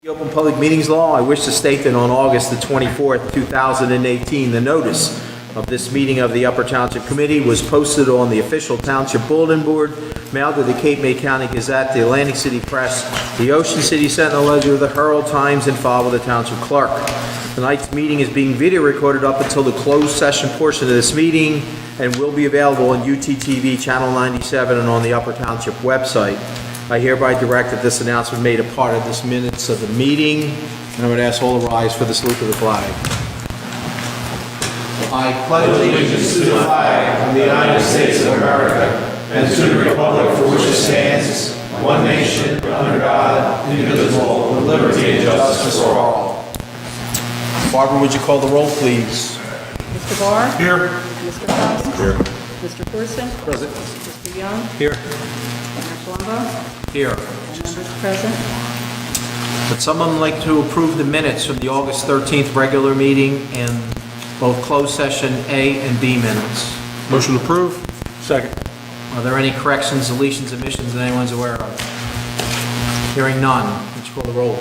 The Open Public Meetings Law, I wish to state that on August the 24th, 2018, the notice of this meeting of the Upper Township Committee was posted on the official Township Bulletin Board, mailed to the Cape May County Gazette, the Atlantic City Press, the Ocean City Sentinel-Ledger, the Herald Times, and filed with the Township Clerk. Tonight's meeting is being video recorded up until the closed session portion of this meeting and will be available on UTTV Channel 97 and on the Upper Township website. I hereby direct that this announcement made a part of this minutes of the meeting, and I would ask all to rise for the salute of the flag. I pledge allegiance to the flag of the United States of America and to the republic for which it stands, one nation, under God, indivisible, with liberty and justice for all. Barbara, would you call the roll, please? Mr. Barr? Here. Mr. Fox? Here. Mr. Corson? Present. Mr. Young? Here. Mayor Palumbo? Here. All members present. Would someone like to approve the minutes from the August 13th regular meeting and both closed session A and B minutes? Motion to approve. Second. Are there any corrections, deletions, omissions that anyone's aware of? Hearing none. Would you call the roll?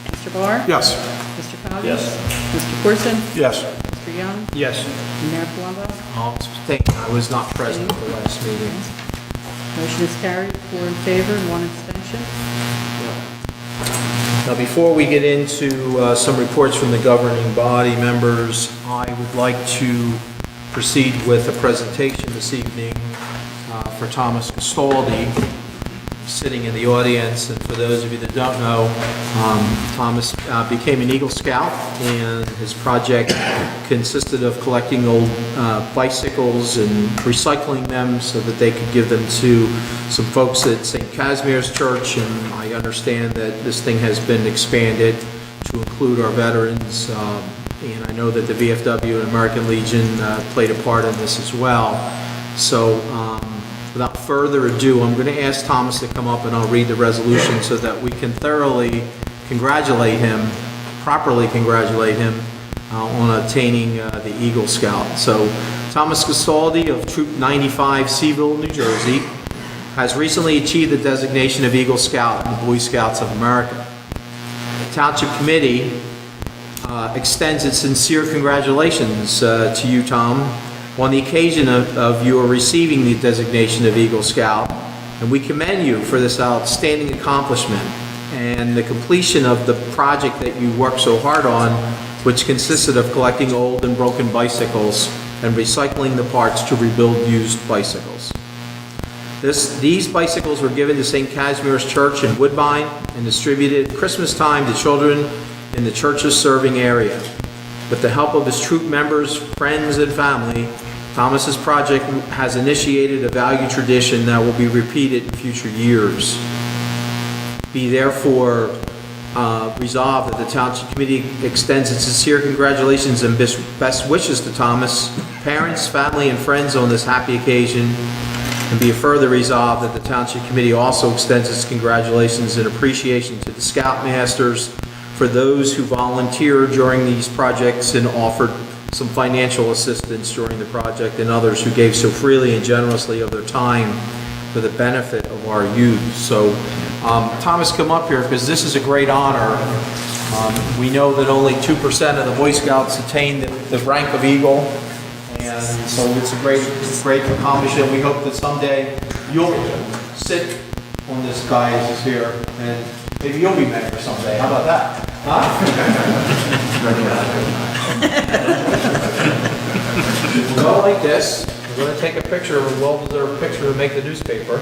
Mr. Barr? Yes. Mr. Fox? Yes. Mr. Corson? Yes. Mr. Young? Yes. Mayor Palumbo? I'll abstain. I was not present for the last meeting. Motion is carried, 4 in favor and 1 abstention. Now, before we get into some reports from the governing body members, I would like to proceed with a presentation this evening for Thomas Castaldi, sitting in the audience. And for those of you that don't know, Thomas became an Eagle Scout, and his project consisted of collecting old bicycles and recycling them so that they could give them to some folks at St. Casimir's Church. And I understand that this thing has been expanded to include our veterans, and I know that the VFW and American Legion played a part in this as well. So without further ado, I'm going to ask Thomas to come up and I'll read the resolution so that we can thoroughly congratulate him, properly congratulate him on attaining the Eagle Scout. So Thomas Castaldi of Troop 95, Seville, New Jersey, has recently achieved the designation of Eagle Scout in the Boy Scouts of America. The Township Committee extends its sincere congratulations to you, Tom, on the occasion of your receiving the designation of Eagle Scout, and we commend you for this outstanding accomplishment and the completion of the project that you worked so hard on, which consisted of collecting old and broken bicycles and recycling the parts to rebuild used bicycles. These bicycles were given to St. Casimir's Church in Woodbine and distributed at Christmas time to children in the church's serving area. With the help of his troop members, friends, and family, Thomas's project has initiated a valued tradition that will be repeated in future years. Be therefore resolved that the Township Committee extends its sincere congratulations and best wishes to Thomas, parents, family, and friends on this happy occasion. And be further resolved that the Township Committee also extends its congratulations and appreciation to the Scoutmasters for those who volunteered during these projects and offered some financial assistance during the project, and others who gave so freely and generously of their time for the benefit of our youth. So, Thomas, come up here because this is a great honor. We know that only 2% of the Boy Scouts attain the rank of Eagle, and so it's a great accomplishment. We hope that someday you'll sit on this dais here, and maybe you'll be mayor someday. How about that? Huh? We'll go like this. We're going to take a picture, a well-deserved picture to make the newspaper.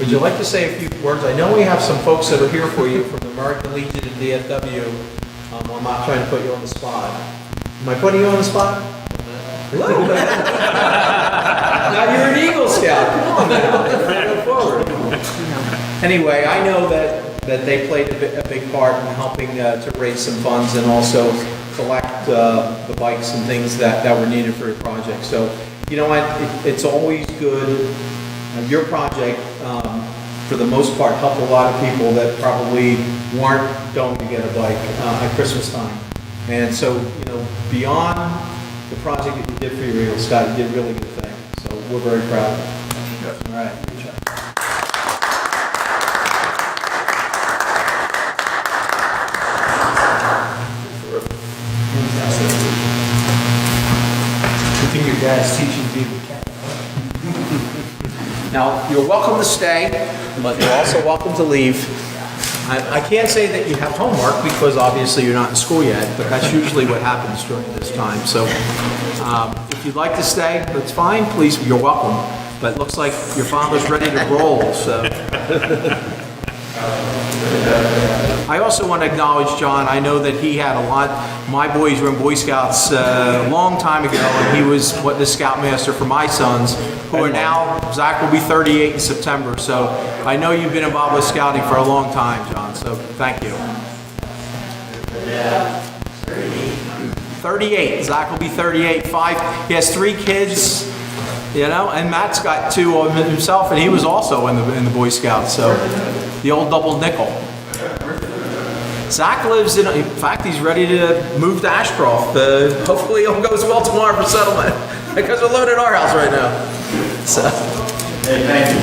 Would you like to say a few words? I know we have some folks that are here for you from the American Legion and DFW. I'm not trying to put you on the spot. Am I putting you on the spot? Now you're an Eagle Scout. Come on now. Go forward. Anyway, I know that they played a big part in helping to raise some funds and also collect the bikes and things that were needed for the project. So, you know what? It's always good. Your project, for the most part, helped a lot of people that probably weren't going to get a bike at Christmas time. And so, you know, beyond the project that you did for your Eagle Scout. You did a really good thing, so we're very proud of you. All right, good job. I think your dad's teaching you the cat. Now, you're welcome to stay, but you're also welcome to leave. I can't say that you have homework because obviously you're not in school yet, but that's usually what happens during this time. So if you'd like to stay, that's fine, please, you're welcome. But it looks like your father's ready to roll, so. I also want to acknowledge John. I know that he had a lot, my boys were in Boy Scouts a long time ago, and he was the scoutmaster for my sons, who are now, Zach will be 38 in September, so I know you've been involved with scouting for a long time, John, so thank you. 38, Zach will be 38, he has 3 kids, you know, and Matt's got 2 of himself, and he was also in the Boy Scouts, so the old double nickel. Zach lives in fact, he's ready to move to Ashcroft. Hopefully it all goes well tomorrow for settlement, because we're loaded at our house right now. So. Hey, thank you.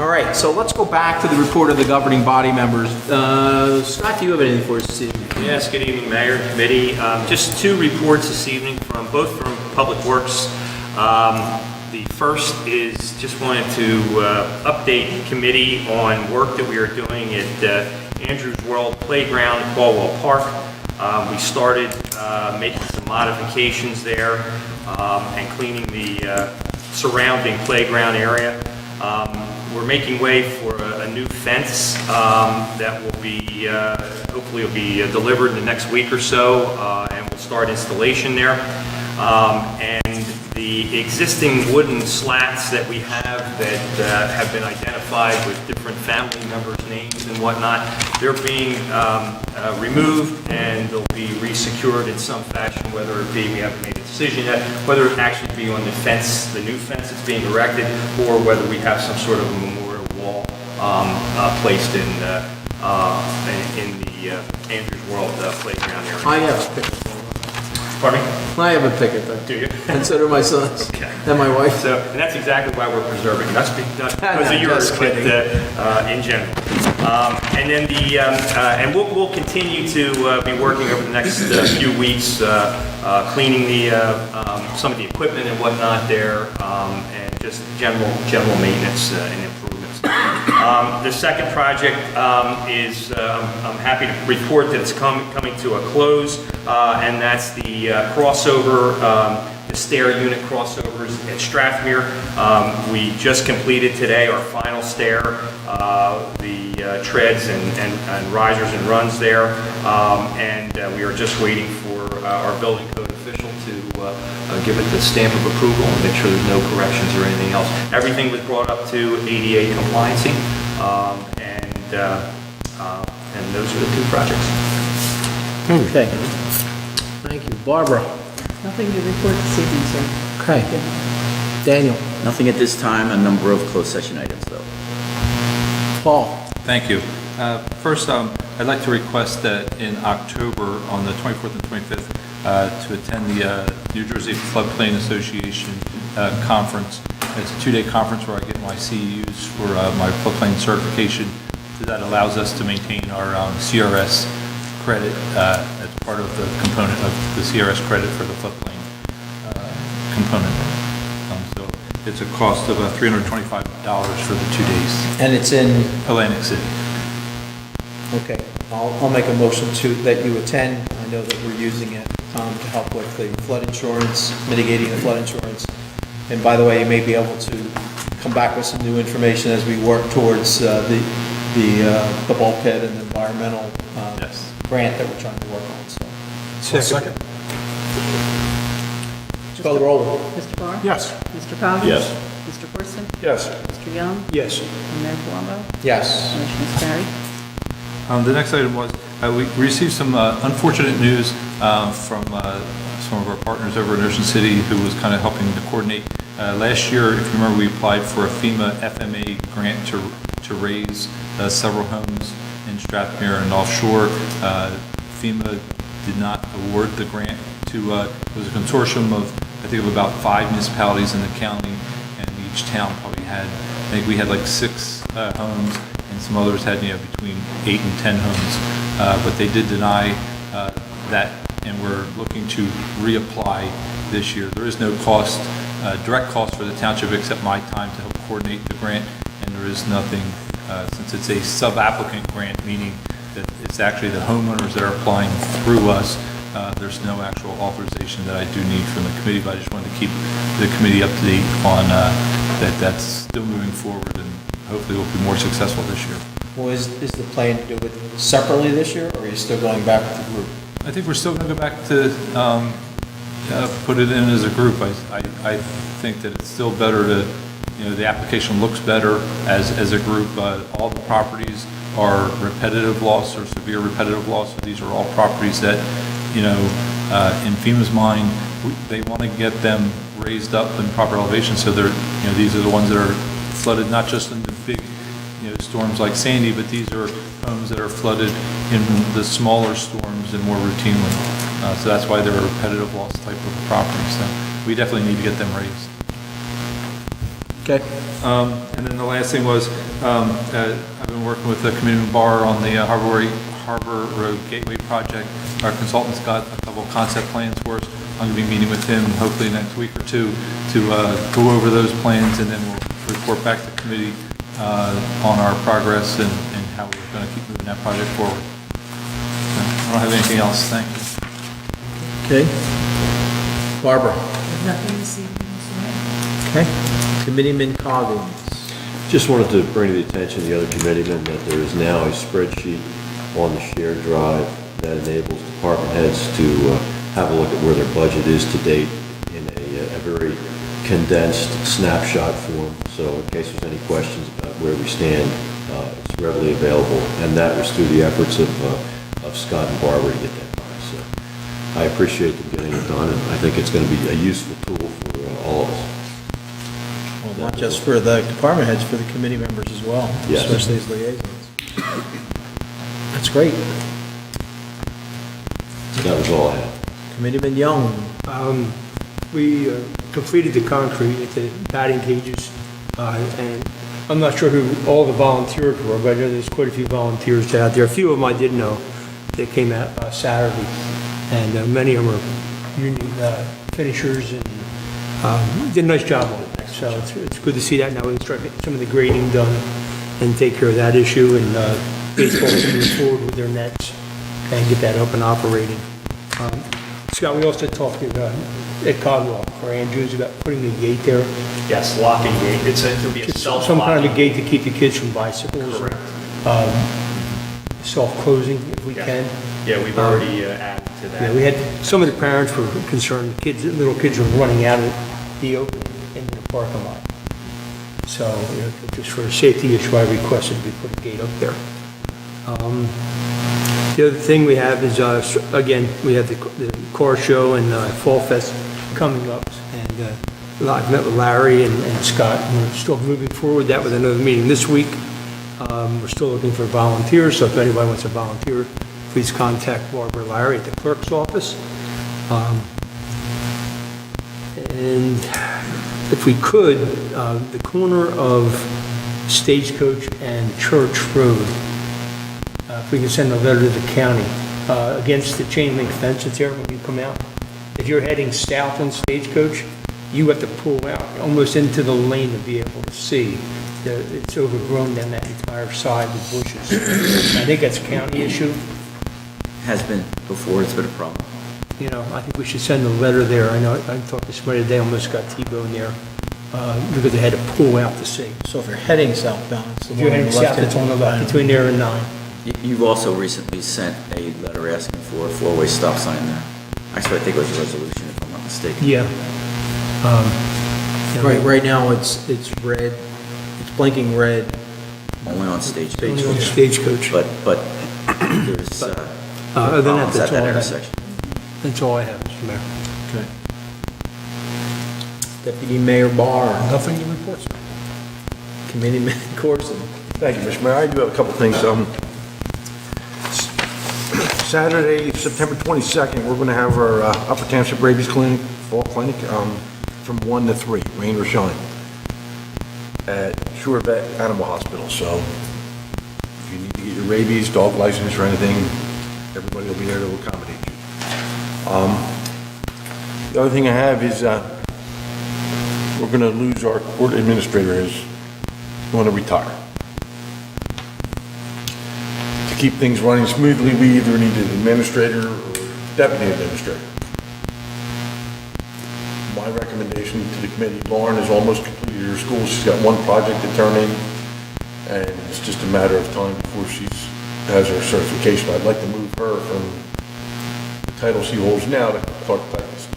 All right, so let's go back to the report of the governing body members. Scott, do you have anything for us this evening? Yes, good evening, Mayor, Committee. Just 2 reports this evening, both from Public Works. The first is just wanted to update committee on work that we are doing at Andrews World Playground at Caldwell Park. We started making some modifications there and cleaning the surrounding playground area. We're making way for a new fence that will be, hopefully will be delivered in the next week or so, and we'll start installation there. And the existing wooden slats that we have that have been identified with different family members' names and whatnot, they're being removed and they'll be resecured in some fashion, whether it be, we haven't made a decision yet, whether it actually be on the fence, the new fence that's being erected, or whether we have some sort of a memorial wall placed in the Andrews World playground area. I have a picket. Pardon me? I have a picket though. Do you? And so do my sons. Okay. And my wife. So, and that's exactly why we're preserving, not because of yours, Just but kidding. in general. And then and we'll continue to be working over the next few weeks, cleaning some of the equipment and whatnot there, and just general maintenance and improvements. The second project is, I'm happy to report that it's coming to a close, and that's the crossover, the stair unit crossovers at Strathmere. We just completed today our final stair, the treads and risers and runs there, and we are just waiting for our building code official to give it the stamp of approval and make sure there's no corrections or anything else. Everything was brought up to ADA compliancy, and those are the 2 projects. Okay. Thank you. Barbara. Nothing to report this evening, sir. Okay. Daniel. Nothing at this time, a number of closed session items, though. Paul. Thank you. First, I'd like to request that in October, on the 24th and 25th, to attend the New Jersey Floodplain Association conference. It's a 2-day conference where I get my CEUs for my floodplain certification. That allows us to maintain our CRS credit as part of the component of the CRS credit for the floodplain component. So it's a cost of $325 for the 2 days. And it's in, Atlantic City. okay, I'll make a motion that you attend. I know that we're using it to help with the flood insurance, mitigating the flood insurance. And by the way, you may be able to come back with some new information as we work towards the bulkhead and the environmental Yes. grant that we're trying to work on, so. Second. Call the roll. Mr. Barr? Yes. Mr. Coggins? Yes. Mr. Corson? Yes. Mr. Young? Yes. And Mayor Palumbo? Yes. Motion is carried. The next item was, we received some unfortunate news from some of our partners over in Ocean City who was kind of helping to coordinate. Last year, if you remember, we applied for a FEMA FMA grant to raise several homes in Strathmere and offshore. FEMA did not award the grant to, it was a consortium of, I think, of about 5 municipalities in the county, and each town probably had, I think we had like 6 homes, and some others had, between 8 and 10 homes. But they did deny that, and we're looking to reapply this year. There is no cost, direct cost for the township except my time to help coordinate the grant, and there is nothing, since it's a sub-applicant grant, meaning that it's actually the homeowners that are applying through us. There's no actual authorization that I do need from the committee, but I just wanted to keep the committee up to date on that's still moving forward, and hopefully we'll be more successful this year. Well, is the plan to do it separately this year, or are you still going back with the group? I think we're still going to go back to put it in as a group. I think that it's still better to, the application looks better as a group. All the properties are repetitive loss or severe repetitive loss. So these are all properties that, in FEMA's mind, they want to get them raised up in proper elevation. So they're, these are the ones that are flooded, not just in the big, storms like Sandy, but these are homes that are flooded in the smaller storms and more routinely. So that's why they're a repetitive loss type of property. So we definitely need to get them raised. Okay. And then the last thing was, I've been working with the Community Bar on the Harbor Road Gateway project. Our consultant's got a couple of concept plans for us. I'm going to be meeting with him hopefully next week or two to go over those plans, and then we'll report back to the committee on our progress and how we're going to keep moving that project forward. So I don't have anything else. Thank you. Okay. Barbara? Nothing this evening, sir. Okay. Committeeman Coggins. Just wanted to bring to the attention of the other committeemen that there is now a spreadsheet on the shared drive that enables department heads to have a look at where their budget is to date in a very condensed snapshot form. So in case there's any questions about where we stand, it's readily available. And that was through the efforts of Scott and Barbara to get that done. So I appreciate them getting it done, and I think it's going to be a useful tool for all of us. Well, not just for the department heads, for the committee members as well, Yes. especially as liaisons. That's great. So that was all I had. Committeeman Young. We completed the concrete at the batting cages, and I'm not sure who all the volunteers were, but I know there's quite a few volunteers out there. A few of them I did know. They came out Saturday, and many of them are union finishers and did a nice job on it. So it's good to see that now. We can start getting some of the grading done and take care of that issue, and baseball can move forward with their nets and get that up and operating. Scott, we also talked about at Caldwell for Andrews about putting a gate there. Yes, locking gate. It'll be a self-locking. Some kind of a gate to keep the kids from bicycles. Correct. Self-closing if we can. Yeah, we've already added to Yeah, that. we had, some of the parents were concerned, little kids were running out of the open into the parking lot. So, just for a safety issue, I requested we put a gate up there. The other thing we have is, again, we have the car show and Fall Fest coming up, and I've met with Larry and Scott, and we're still moving forward with that with another meeting this week. We're still looking for volunteers, so if anybody wants to volunteer, please contact Barbara or Larry at the clerk's office. And if we could, the corner of Stagecoach and Church Road, if we can send a letter to the county against the chain link fence that's there when you come out. If you're heading south on Stagecoach, you have to pull out almost into the lane to be able to see. It's overgrown down that entire side with bushes. I think that's a county issue. Has been before, it's been a problem. I think we should send a letter there. I know I talked to somebody today, almost got T-boned there because they had to pull out to see. So if you're heading southbound, it's the If you're one on heading the south, left. it's on the left, between there and 9. You've also recently sent a letter asking for a 4-way stop sign there. Actually, I think it was a resolution, if I'm not mistaken. Yeah. Right now, it's red, it's blinking red. Only on Stagecoach. Only on Stagecoach. But there's Other than problems that, at that's that all I have. intersection. That's all I have, Mr. Mayor. Okay. Deputy Mayor Barr. Nothing to report, sir. Committeeman Corson. Thank you, Mr. Mayor. I do have a couple things. Saturday, September 22nd, we're going to have our Upper Township Rabies Clinic, fall clinic, from 1 to 3, rain or shine, at Shore Vet Animal Hospital. So if you need to get your rabies, dog license, or anything, everybody will be there to accommodate you. The other thing I have is we're going to lose our court administrator, is going to retire. To keep things running smoothly, we either need an administrator or deputy administrator. My recommendation to the committee, Lauren has almost completed her school. She's got one project to turn in, and it's just a matter of time before she has her certification. I'd like to move her from the title she holds now to clerk typist,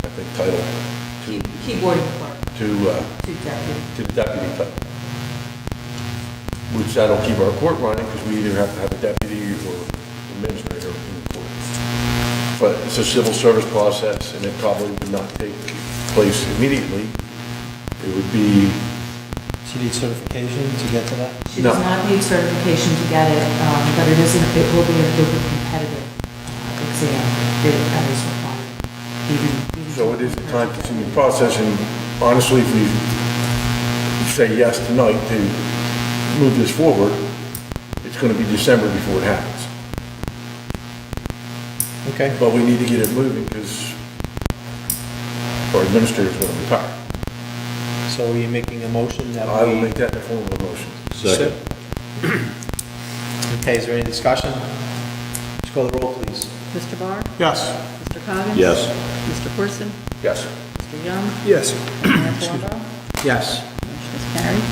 I think title, Keyboarding clerk. to Deputy. the deputy title. Which that'll keep our court running, because we either have to have a deputy or administrator in the court. But it's a civil service process, and it probably would not take place immediately. It would be, She needs certification to get to that? She does No. not need certification to get it, but it will be a bit competitive exam that is required. Even so it is a time-consuming process, and honestly, if we say yes tonight to move this forward, it's going to be December before it happens. Okay. But we need to get it moving, because our administrator's going to retire. So are you making a motion that we... I will make that in the form of a motion. Second. Okay, is there any discussion? Just call the roll, please. Mr. Barr? Yes. Mr. Coggins? Yes. Mr. Corson? Yes. Mr. Young? Yes. Mayor Palumbo? Yes. Motion is carried.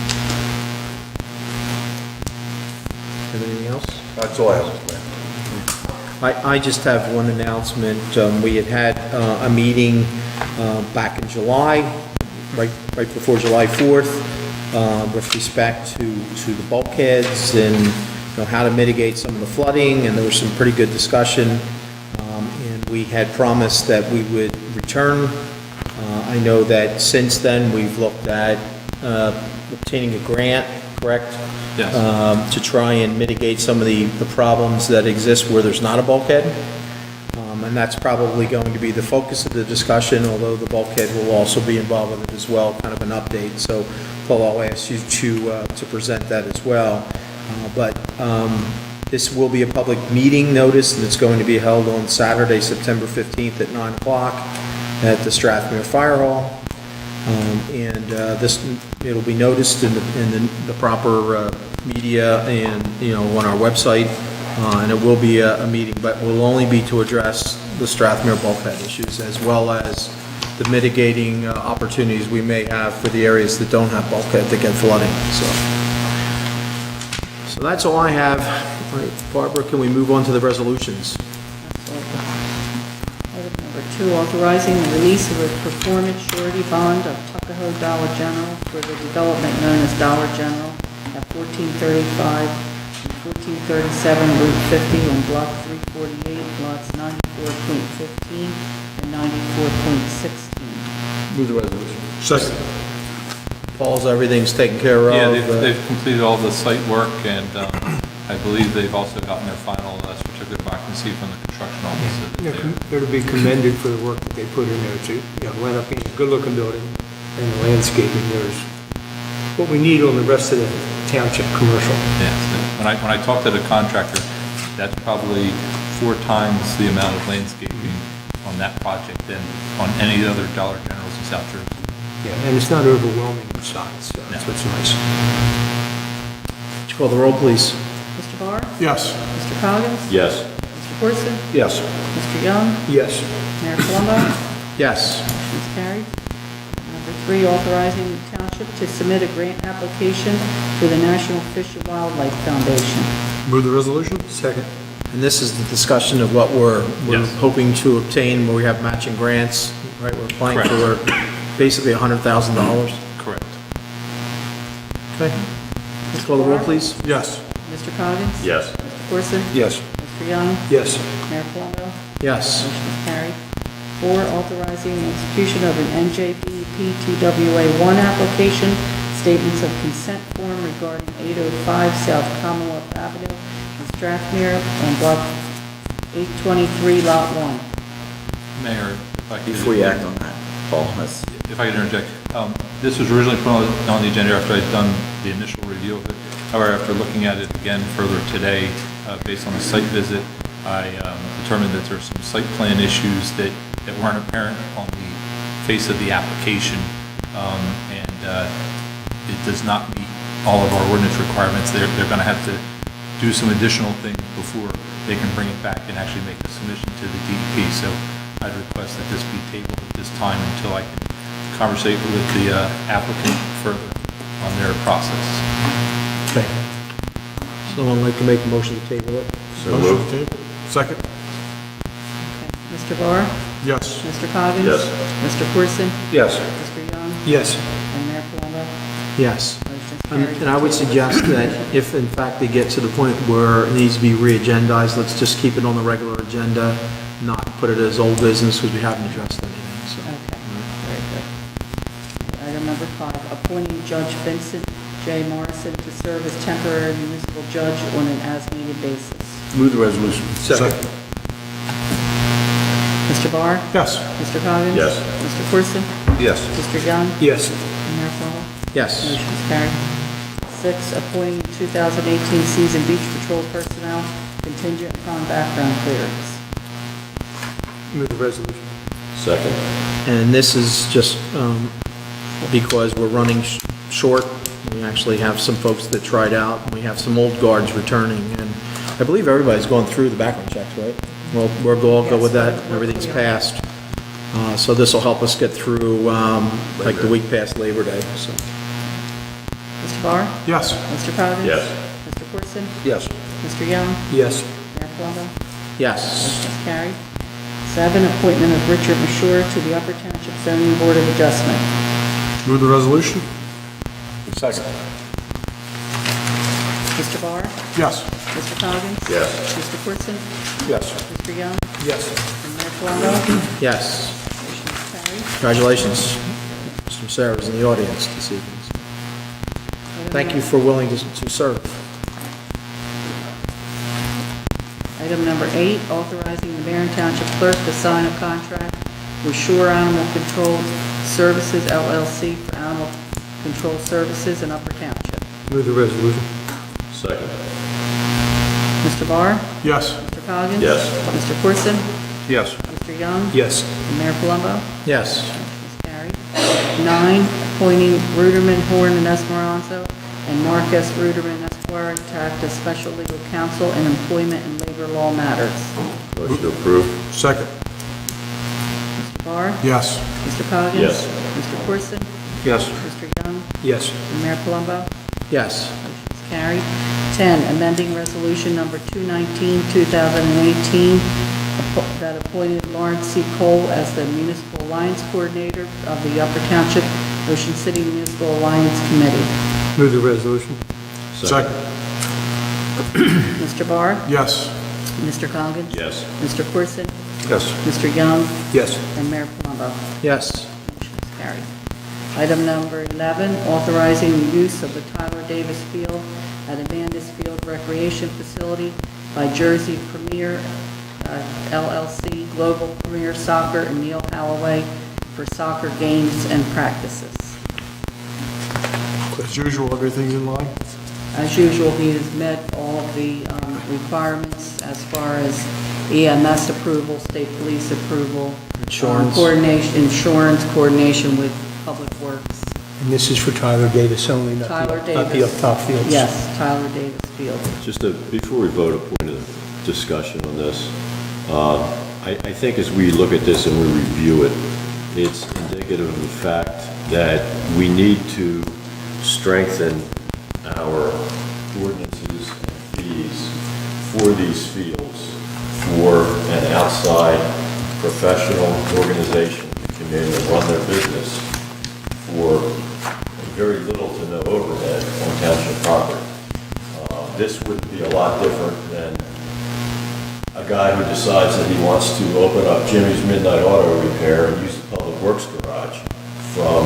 Anything else? That's all I have, Mr. Mayor. I just have one announcement. We had a meeting back in July, right before July 4th, with respect to the bulkheads and, how to mitigate some of the flooding, and there was some pretty good discussion. And we had promised that we would return. I know that since then, we've looked at obtaining a grant, correct? Yes. To try and mitigate some of the problems that exist where there's not a bulkhead. And that's probably going to be the focus of the discussion, although the bulkhead will also be involved with it as well, kind of an update. So, Paul, I'll ask you to present that as well. But this will be a public meeting notice, and it's going to be held on Saturday, September 15th at 9 o'clock at the Strathmere Fire Hall. It'll be noticed in the proper media and, on our website, and it will be a meeting, but will only be to address the Strathmere bulkhead issues, as well as the mitigating opportunities we may have for the areas that don't have bulkhead that get flooding, So that's all I have. All right, Barbara, can we move on to the resolutions? Item number 2, authorizing the release of a performance surety bond of Tuckahoe Dollar General for the development known as Dollar General at 1435 and 1437 Route 50 on Block 348, lots 94.15 and 94.16. Move the resolution. Second. Paul's, everything's taken care of? Yeah, they've completed all the site work, and I believe they've also gotten their final certificate of occupancy from the construction office. They're to be commended for the work that they put in there to, end up being a good-looking building, and the landscaping, there's what we need on the rest of the township commercial. Yeah, so when I talked to the contractor, that's probably 4 times the amount of landscaping on that project than on any other Dollar Generals in South Jersey. Yeah, and it's not overwhelming in size, so that's No. what's nice. Would you call the roll, please? Mr. Barr? Yes. Mr. Coggins? Yes. Mr. Corson? Yes. Mr. Young? Yes. Mayor Palumbo? Yes. Motion is carried. Number 3, authorizing the township to submit a grant application for the National Fish and Wildlife Foundation. Move the resolution. Second. And this is the discussion of what we're Yes. hoping to obtain, where we have matching grants, right? We're applying Correct. for basically $100,000. Correct. Okay. Let's call the roll, please. Yes. Mr. Coggins? Yes. Mr. Corson? Yes. Mr. Young? Yes. Mayor Palumbo? Yes. Motion is carried. 4, authorizing the execution of an NJBP TWA1 application, statements of consent form regarding 805 South Commonwealth Avenue in Strathmere on Block 823, Lot 1. Mayor, if I could... Before you act on that, Paul, that's, If I could interject, this was originally put on the agenda after I'd done the initial review of it. However, after looking at it again further today, based on the site visit, I determined that there's some site plan issues that weren't apparent on the face of the application, and it does not meet all of our ordinance requirements. They're going to have to do some additional things before they can bring it back and actually make a submission to the DEP. So I'd request that this be tabled at this time until I can conversate with the applicant further on their process. Okay. Someone like to make a motion to table it? So moved. Second? Okay. Mr. Barr? Yes. Mr. Coggins? Yes. Mr. Corson? Yes. Mr. Young? Yes. And Mayor Palumbo? Yes. Motion's And carried. and I would suggest that if in fact they get to the point where it needs to be re-agendized, let's just keep it on the regular agenda, not put it as old business because we haven't addressed anything, so. Okay, very good. Item number 5, appointing Judge Vincent J. Morrison to serve as temporary municipal judge on an as-needed basis. Move the resolution. Second. Mr. Barr? Yes. Mr. Coggins? Yes. Mr. Corson? Yes. Mr. Young? Yes. And Mayor Palumbo? Yes. Motion's carried. 6, appointing 2018 season beach patrol personnel contingent upon background clearance. Move the resolution. Second. And this is just because we're running short. We actually have some folks that tried out, and we have some old guards returning. And I believe everybody's gone through the background checks, right? Well, we'll all go with that. Everything's passed. So this will help us get through like the week past Labor Day, so. Mr. Barr? Yes. Mr. Coggins? Yes. Mr. Corson? Yes. Mr. Young? Yes. Mayor Palumbo? Yes. Motion's carried. 7, appointment of Richard Mashur to the Upper Township Zoning Board of Adjustment. Move the resolution. Second. Mr. Barr? Yes. Mr. Coggins? Yes. Mr. Corson? Yes. Mr. Young? Yes. And Mayor Palumbo? Yes. Motion's carried. Congratulations. Mr. Sarah's in the audience this evening. Thank you for willing to serve. Item number 8, authorizing the mayor and township clerk to sign a contract with Shore Animal Control Services LLC for animal control services in Upper Township. Move the resolution. Second. Mr. Barr? Yes. Mr. Coggins? Yes. Mr. Corson? Yes. Mr. Young? Yes. And Mayor Palumbo? Yes. Motion's carried. 9, appointing Ruderman, Horn, and Esperanza and Marcus Ruderman Esquire to act as special legal counsel in employment and labor law matters. Motion to approve. Second. Mr. Barr? Yes. Mr. Coggins? Yes. Mr. Corson? Yes. Mr. Young? Yes. And Mayor Palumbo? Yes. Motion's carried. 10, amending resolution number 219, 2018, that appointed Lawrence C. Cole as the Municipal Alliance Coordinator of the Upper Township Ocean City Municipal Alliance Committee. Move the resolution. Second. Mr. Barr? Yes. Mr. Coggins? Yes. Mr. Corson? Yes. Mr. Young? Yes. And Mayor Palumbo? Yes. Motion is carried. Item number 11, authorizing the use of the Tyler Davis Field at Amanda's Field Recreation Facility by Jersey Premier LLC, Global Premier Soccer, and Neil Holloway for soccer games and practices. As usual, everything's in line? As usual, he has met all of the requirements as far as EMS approval, state police approval, Insurance. insurance coordination with Public Works. And this is for Tyler Davis only, not Tyler the up Davis. top fields? Yes, Tyler Davis Field. Just before we vote, a point of discussion on this. I think as we look at this and we review it, it's indicative of the fact that we need to strengthen our ordinances and fees for these fields for an outside professional organization to come in and run their business for very little to no overhead on township property. This would be a lot different than a guy who decides that he wants to open up Jimmy's Midnight Auto Repair and use the Public Works garage from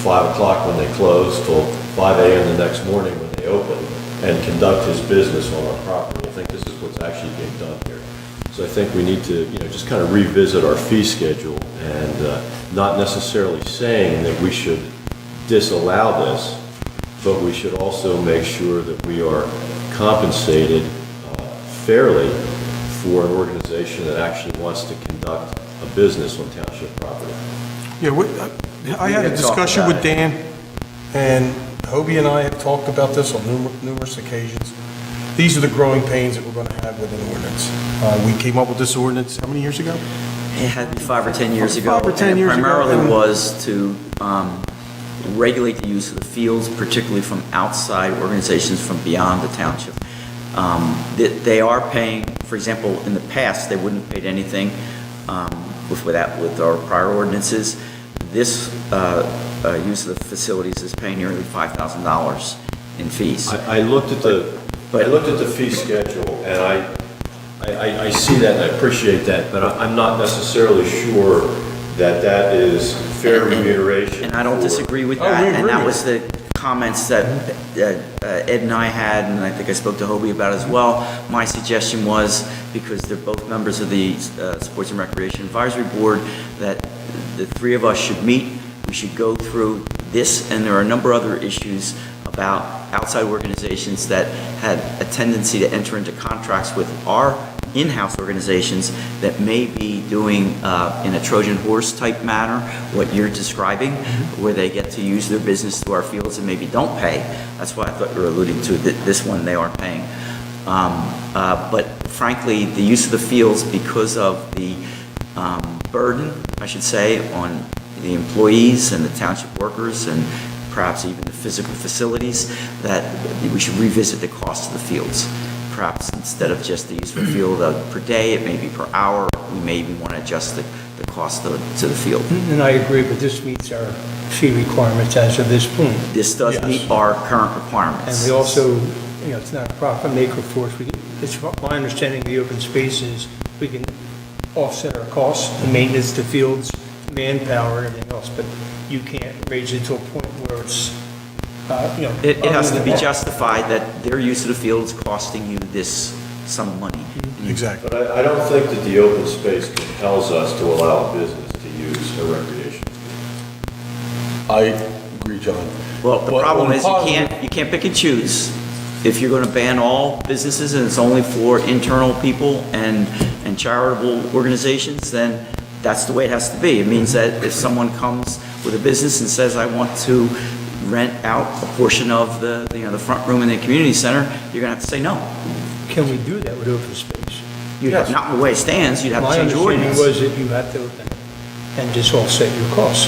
5 o'clock when they close till 5 a.m. the next morning when they open and conduct his business on our property. I think this is what's actually being done here. So I think we need to, just kind of revisit our fee schedule and not necessarily saying that we should disallow this, but we should also make sure that we are compensated fairly for an organization that actually wants to conduct a business on township property. Yeah, I had a can talk discussion about with it. Dan, and Hobie and I have talked about this on numerous occasions. These are the growing pains that we're going to have with an ordinance. We came up with this ordinance, how many years ago? It had to be 5 or 10 years ago. 5 or 10 years ago. And it primarily And- was to regulate the use of the fields, particularly from outside organizations from beyond the township. They are paying, for example, in the past, they wouldn't have paid anything with our prior ordinances. This use of the facilities is paying nearly $5,000 in fees. I looked at the fee schedule, and I see that, and I appreciate that, but I'm not necessarily sure that is fair remuneration. And I don't for- disagree with Oh, that, we and agree. that was the comments that Ed and I had, and I think I spoke to Hobie about as well. My suggestion was, because they're both members of the Sports and Recreation Advisory Board, that the three of us should meet, we should go through this, and there are a number of other issues about outside organizations that had a tendency to enter into contracts with our in-house organizations that may be doing in a Trojan horse type manner what you're describing, where they get to use their business through our fields and maybe don't pay. That's why I thought you were alluding to this one they are paying. But frankly, the use of the fields, because of the burden, I should say, on the employees and the township workers and perhaps even the physical facilities, that we should revisit the cost of the fields. Perhaps instead of just the use of the field per day, it may be per hour. We may even want to adjust the cost to the field. And I agree, but this meets our fee requirements as of this point. This does Yes. meet our current And requirements. we also, it's not a profit maker for us. It's my understanding of the open space is we can offset our costs, the maintenance, the fields, manpower, and everything else, but you can't raise it to a point where it's, It has other to be than that. justified that their use of the field is costing you this sum of money. Exactly. But I don't think that the open space compels us to allow a business to use a recreation. I agree, John. Well, the But problem on is positive- you can't pick and choose. If you're going to ban all businesses and it's only for internal people and charitable organizations, then that's the way it has to be. It means that if someone comes with a business and says, I want to rent out a portion of the front room in the community center, you're going to have to say no. Can we do that with open space? Not in the way it stands, you'd have to My change your understanding ordinance. was that you have to open it and just offset your costs,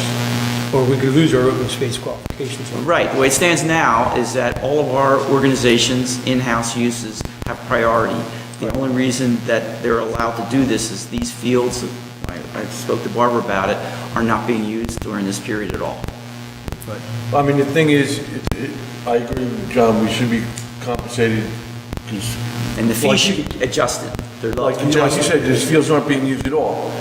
or we could lose our open space qualifications. Right, the way it stands now is that all of our organizations, in-house uses have priority. The only reason that they're allowed to do this is these fields, I spoke to Barbara about it, are not being used during this period at all. I mean, the thing is, I agree with John, we should be compensated, because And the fees should be adjusted. They're like you said, these fields aren't being used at all.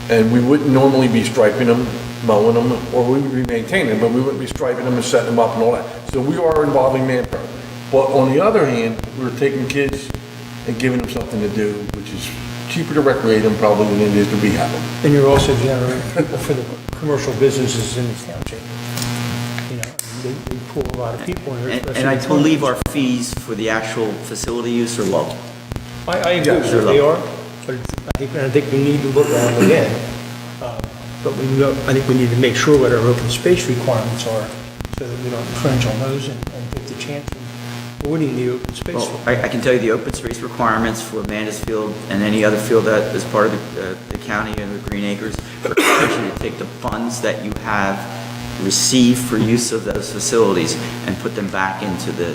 And we wouldn't normally be striping them, mowing them, or we would be maintaining them, but we wouldn't be striping them and setting them up and all that. So we are involving manpower. But on the other hand, we're taking kids and giving them something to do, which is cheaper to recreate them probably than it is to rehab them. And you're also generating people for the commercial businesses in this township. They pull a lot of people in here. And I believe our fees for the actual facility use are low. I agree with they're you, they low. are, but I think we need to look at them again. But I think we need to make sure what our open space requirements are, so that we don't infringe on those and take the chance of avoiding the open space. Well, I can tell you the open space requirements for Amanda's Field and any other field that is part of the county and the Green Acres requires you to take the funds that you have received for use of those facilities and put them back into the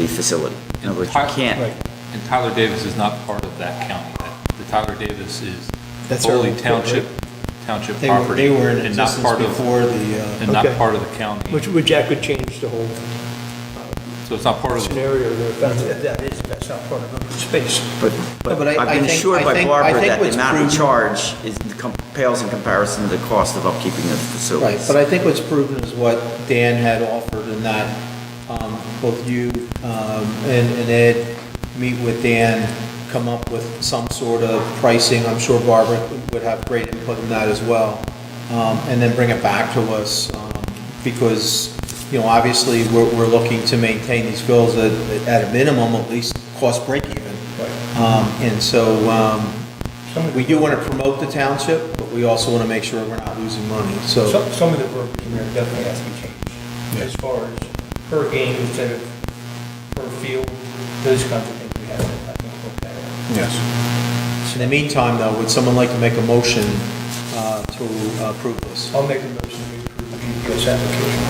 facility. In other words, you can't. Right. And Tyler Davis is not part of that county. The Tyler Davis is That's fully our- township property. They were in and not existence part of- before the, And not Okay. part of the county. Which that could change the whole So it's not part of the scenario there. That's not part of open space. But but I I've been think- assured I by think- Barbara I think that the what's amount of proven- charge pales in comparison to the cost of upkeeping the facilities. right, but I think what's proven is what Dan had offered, and that both you and Ed meet with Dan come up with some sort of pricing. I'm sure Barbara would have great input in that as well. And then bring it back to us, because, obviously, we're looking to maintain these bills at a minimum, at least cost break even. And so, we do want to promote the township, but we also want to make sure we're not losing money, so. Some of the verbiage in there definitely has to be changed. As far as per game instead of per field, those kinds of things we have to, I think, look at. Yes. In the meantime, though, would someone like to make a motion to approve this? I'll make a motion to approve the GPS application.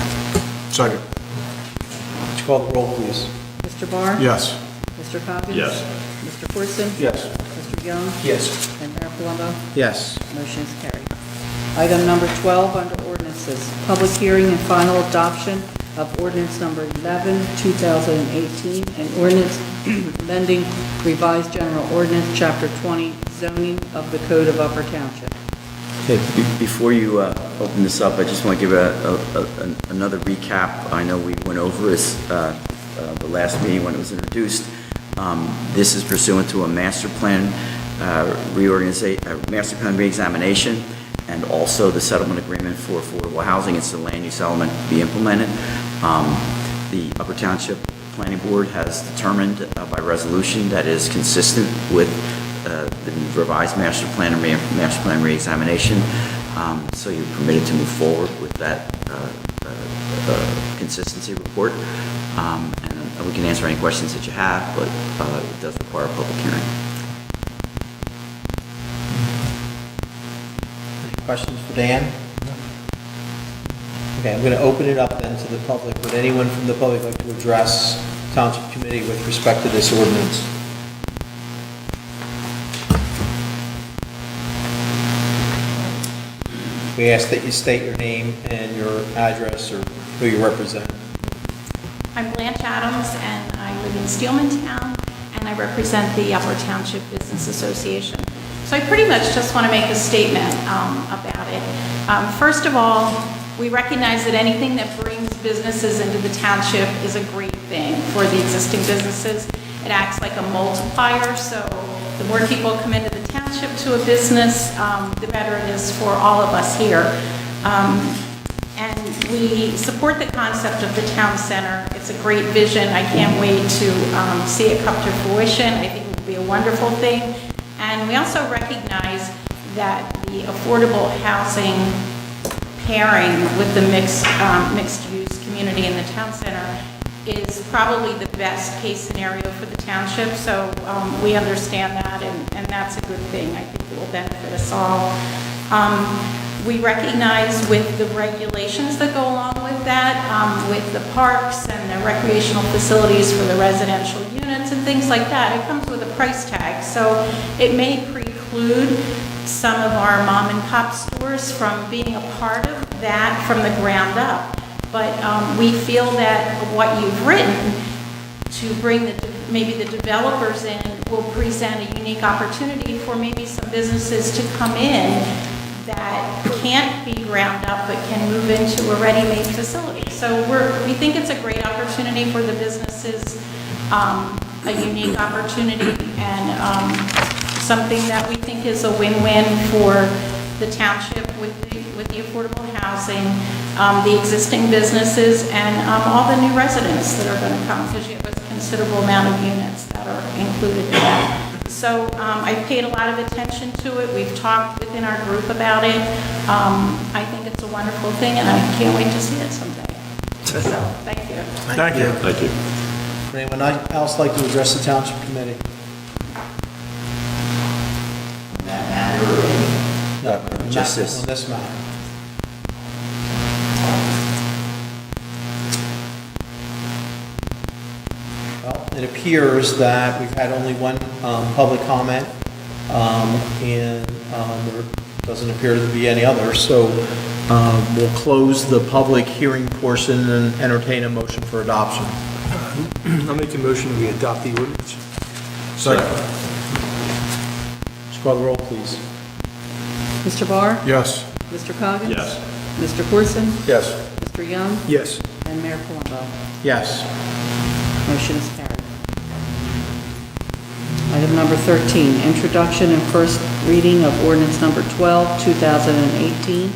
Second. Would you call the roll, please? Mr. Barr? Yes. Mr. Coggins? Yes. Mr. Corson? Yes. Mr. Young? Yes. And Mayor Palumbo? Yes. Motion is carried. Item number 12 under ordinances, public hearing and final adoption of ordinance number 11, 2018, and ordinance amending revised general ordinance, chapter 20, zoning of the Code of Upper Township. Okay, before you open this up, I just want to give another recap. I know we went over this the last meeting when it was introduced. This is pursuant to a master plan master plan reexamination, and also the settlement agreement for affordable housing. It's the land use element to be implemented. The Upper Township Planning Board has determined by resolution that is consistent with the revised master plan and master plan reexamination. So you're permitted to move forward with that consistency report. And we can answer any questions that you have, but it does require a public hearing. Any questions for Dan? Okay, I'm going to open it up then to the public. Would anyone from the public like to address Township Committee with respect to this ordinance? We ask that you state your name and your address or who you represent. I'm Blanche Adams, and I live in Steelmantown, and I represent the Upper Township Business Association. So I pretty much just want to make a statement about it. First of all, we recognize that anything that brings businesses into the township is a great thing for the existing businesses. It acts like a multiplier, so the more people come into the township to a business, the better it is for all of us here. And we support the concept of the town center. It's a great vision. I can't wait to see it come to fruition. I think it will be a wonderful thing. And we also recognize that the affordable housing pairing with the mixed-use community in the town center is probably the best case scenario for the township. So we understand that, and that's a good thing. I think it will benefit us all. We recognize with the regulations that go along with that, with the parks and the recreational facilities for the residential units and things like that, it comes with a price tag. So it may preclude some of our mom and pop stores from being a part of that from the ground up. But we feel that what you've written to bring maybe the developers in will present a unique opportunity for maybe some businesses to come in that can't be ground up but can move into a ready-made facility. So we think it's a great opportunity for the businesses, a unique opportunity, and something that we think is a win-win for the township with the affordable housing, the existing businesses, and all the new residents that are going to come, because you have a considerable amount of units that are included in that. So I've paid a lot of attention to it. We've talked within our group about it. I think it's a wonderful thing, and I can't wait to see it someday. So, thank you. Thank you. Thank you. Would anyone else like to address the Township Committee? No, Just this. on this matter. Well, it appears that we've had only one public comment, and there doesn't appear to be any other, so we'll close the public hearing portion and entertain a motion for adoption. I'll make a motion that we adopt the ordinance. Second. Just call the roll, please. Mr. Barr? Yes. Mr. Coggins? Yes. Mr. Corson? Yes. Mr. Young? Yes. And Mayor Palumbo? Yes. Motion is carried. Item number 13, introduction and first reading of ordinance number 12, 2018,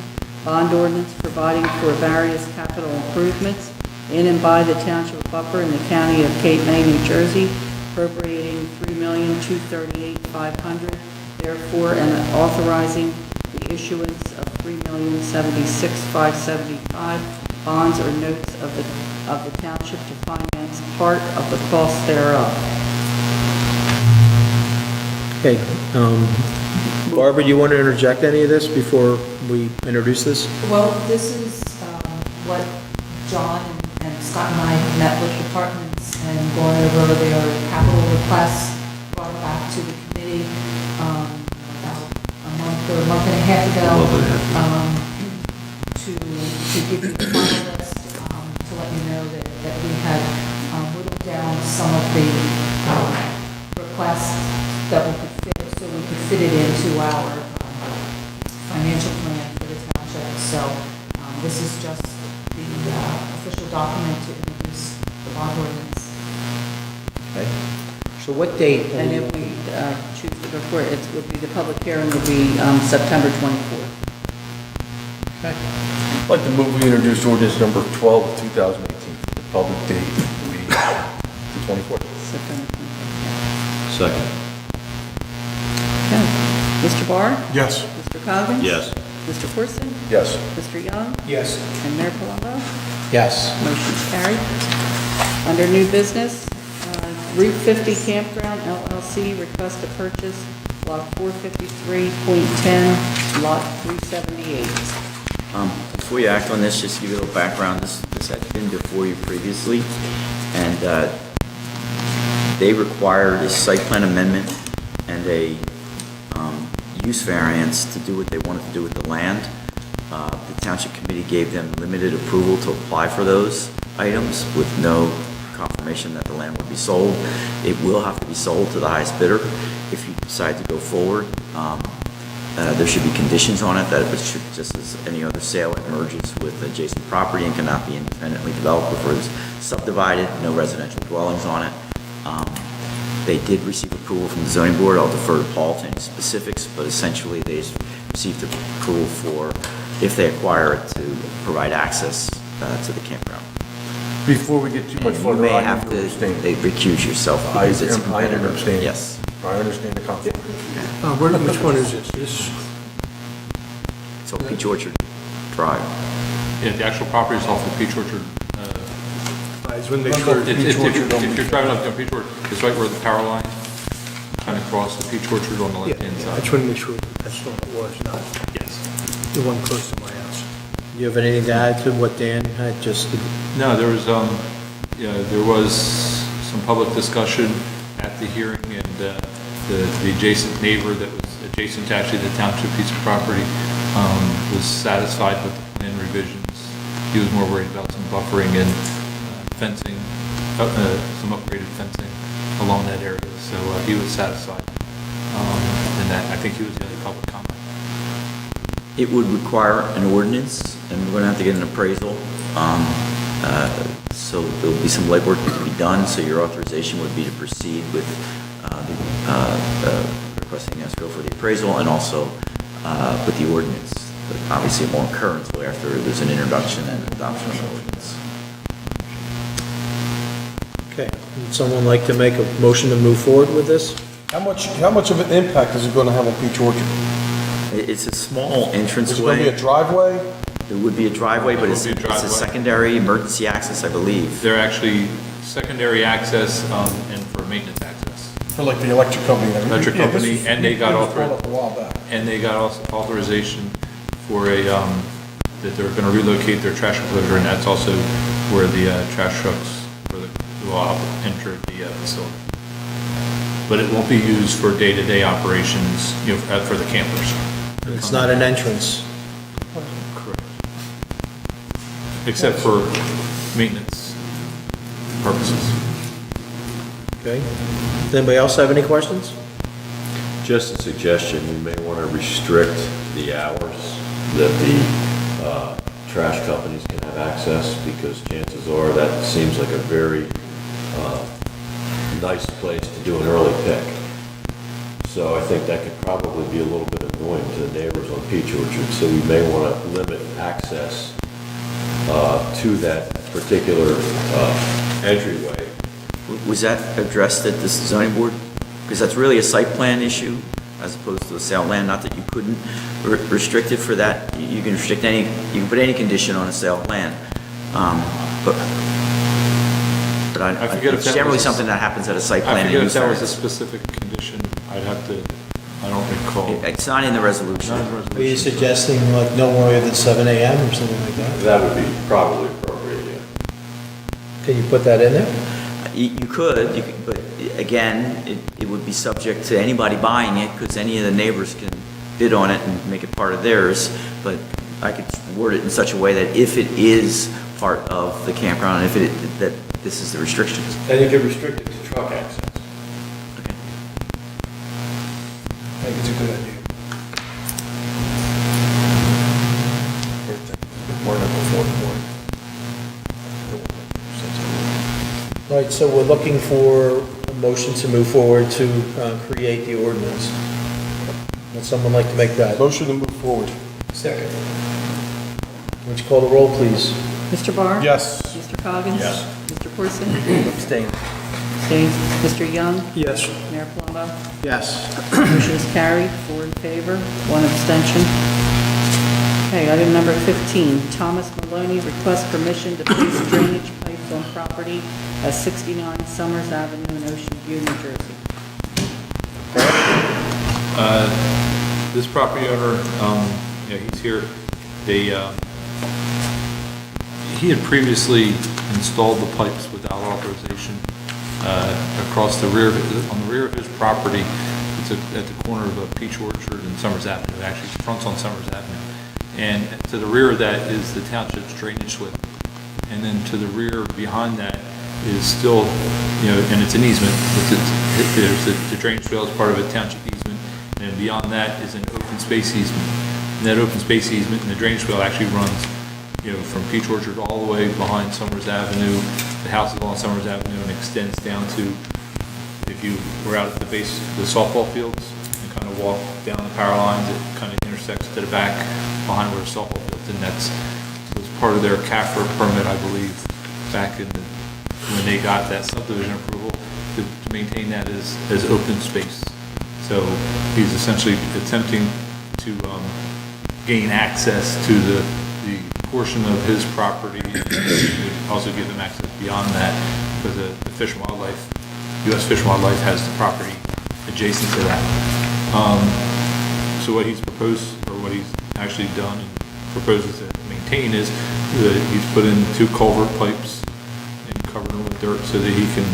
bond ordinance providing for various capital improvements in and by the Township of Upper in the County of Cape May, New Jersey, appropriating $3,238,500, therefore, and authorizing the issuance of $3,076,575 bonds or notes of the township to finance part of the cost thereof. Okay, Barbara, you want to interject any of this before we introduce this? Well, this is what John and Scott and I have met with departments and gone over their capital requests, brought it back to the committee about a month or a month and a half ago. To give you the final list, to let you know that we had whittled down some of the requests that we could fit, so we could fit it into our financial plan for the township. So this is just the official document to introduce the bond ordinance. Okay. So what date? And if we choose to go for it, it would be, the public hearing would be September 24th. Okay. I'd like to move we introduce ordinance number 12 of 2018. The public date will be the 24th. September 24th. Second. Okay. Mr. Barr? Yes. Mr. Coggins? Yes. Mr. Corson? Yes. Mr. Young? Yes. And Mayor Palumbo? Yes. Motion's carried. Under new business, Route 50 Campground LLC request to purchase Lot 453.10, Lot 378. Before you act on this, just to give you a little background, this had been before you previously, and they required a site plan amendment and a use variance to do what they wanted to do with the land. The Township Committee gave them limited approval to apply for those items with no confirmation that the land would be sold. It will have to be sold to the highest bidder if you decide to go forward. There should be conditions on it that it should, just as any other sale, it merges with adjacent property and cannot be independently developed before it's subdivided, no residential dwellings on it. They did receive approval from the zoning board. I'll defer to Paul to any specifics, but essentially they received approval for, if they acquire it, to provide access to the campground. Before we get too much And further, you may I have need to to abstain. recuse yourself because it's a I am competitor. abstaining. Yes. I understand the conflict. Which one is this? This, So Peach Orchard Drive. Yeah, the actual property is off of Peach Orchard. I just want to make sure. If you're driving up to Peach Orchard, it's right where the power line, kind of cross the Peach Orchard on the Yeah, left-hand I side. just want to make sure that's what it was, not Yes. the one close to my house. Do you have anything to add to what Dan had just? No, there was, there was some public discussion at the hearing, and the adjacent neighbor that was adjacent to actually the township piece of property was satisfied with the plan revisions. He was more worried about some buffering and fencing, some upgraded fencing along that area, so he was satisfied. And that, I think he was the only public comment. It would require an ordinance, and we're going to have to get an appraisal. So there'll be some legwork to be done, so your authorization would be to proceed with requesting escrow for the appraisal and also with the ordinance. But obviously it won't occur until after there's an introduction and adoption of the ordinance. Okay. Would someone like to make a motion to move forward with this? How much of an impact is it going to have on Peach Orchard? It's a small Is it going to be a entranceway. driveway? It would be a driveway, but it's It would be a a driveway. secondary emergency access, I believe. They're actually secondary access and for maintenance access. For like the electric company? and everything? Electric Yeah, this company, was- and they got this was authorized- brought up a while back. And they got also authorization for that they're going to relocate their trash enclosure, and that's also where the trash trucks will enter the facility. But it won't be used for day-to-day operations, for the campers. It's not an entrance. Correct. Except for maintenance purposes. Okay. Does anybody else have any questions? Just a suggestion, you may want to restrict the hours that the trash companies can have access, because chances are that seems like a very nice place to do an early pick. So I think that could probably be a little bit annoying to the neighbors on Peach Orchard. So we may want to limit access to that particular entryway. Was that addressed at the zoning board? Because that's really a site plan issue as opposed to a sale of land, not that you couldn't restrict it for that. You can restrict you can put any condition on a sale of land. But I forget if it's that generally was a- something that happens at a site I plan. forget and if that was a use specific condition. I don't recall. variance. It's not in the resolution. Not in the Are you resolution. suggesting like no earlier than 7 a.m. or something like that? That would be probably appropriate, yeah. Can you put that in there? You could, but again, it would be subject to anybody buying it, because any of the neighbors can bid on it and make it part of theirs, but I could word it in such a way that if it is part of the campground, that this is the restrictions. And you could restrict it to truck access. Okay. I think it's a good idea. Morning before the morning. All right, so we're looking for a motion to move forward to create the ordinance. Would someone like to make that? Motion to move forward. Second. Would you call the roll, please? Mr. Barr? Yes. Mr. Coggins? Yes. Mr. Corson? Abstain. Abstains. Mr. Young? Yes. Mayor Palumbo? Yes. Motion is carried, 4 in favor, 1 abstention. Okay, item number 15, Thomas Maloney requests permission to place drainage pipes on property at 69 Summers Avenue in Ocean View, New Jersey. This property owner, he's here. He had previously installed the pipes without authorization across the rear, on the rear of his property. It's at the corner of Peach Orchard and Summers Avenue. Actually, it fronts on Summers Avenue. And to the rear of that is the township's drainage swale. And then to the rear behind that is still, and it's an easement. There's the drainage swale is part of a township easement. And beyond that is an open space easement. And that open space easement and the drainage swale actually runs, from Peach Orchard all the way behind Summers Avenue. The house is on Summers Avenue and extends down to, if you were out at the base of the softball fields and kind of walk down the power lines, it kind of intersects to the back behind where the softball fields. And was part of their CAFR permit, I believe, back when they got that subdivision approval to maintain that as open space. So he's essentially attempting to gain access to the portion of his property, and would also give them access beyond that, because the Fish and Wildlife, U.S. Fish and Wildlife has the property adjacent to that. So what he's proposed, or what he's actually done and proposes to maintain is that he's put in 2 culvert pipes and covered them with dirt so that he can,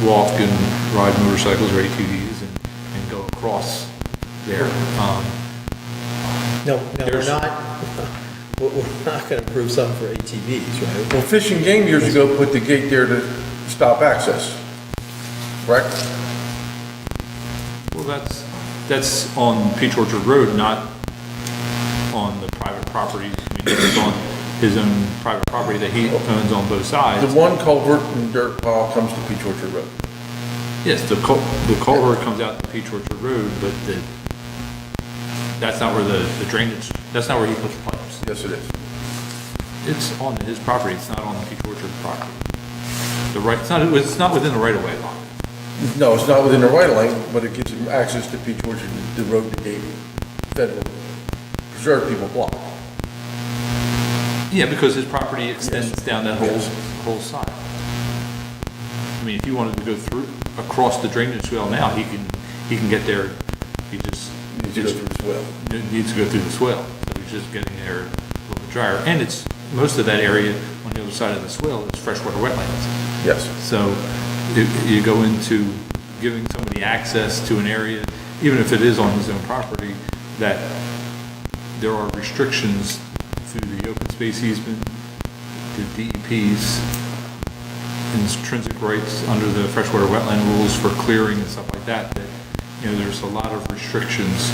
walk and ride motorcycles or ATVs and go across there. No, we're not going to approve something for ATVs, right? Well, Fish and Game years ago put the gate there to stop access, correct? Well, that's on Peach Orchard Road, not on the private property. I mean, it's on his own private property that he owns on both sides. The one culvert and dirt pile comes to Peach Orchard Road. Yes, the culvert comes out to Peach Orchard Road, but that's not where the drainage, that's not where he puts pipes. Yes, it is. It's on his property, it's not on the Peach Orchard property. It's not within the right-of-way line. No, it's not within the right of lane, but it gives him access to Peach Orchard, the road to gate, federal preserve people block. Yeah, because his property extends down that whole side. I mean, if you wanted to go across the drainage swale now, he can get there. He just Needs to go through the swale. needs to go through the swale. So he's just getting there a little bit drier. And it's, most of that area on the other side of the swale is freshwater wetlands. Yes. So you go into giving somebody access to an area, even if it is on his own property, that there are restrictions through the open space easement, the DEP's intrinsic rights under the freshwater wetland rules for clearing and stuff like that, that, there's a lot of restrictions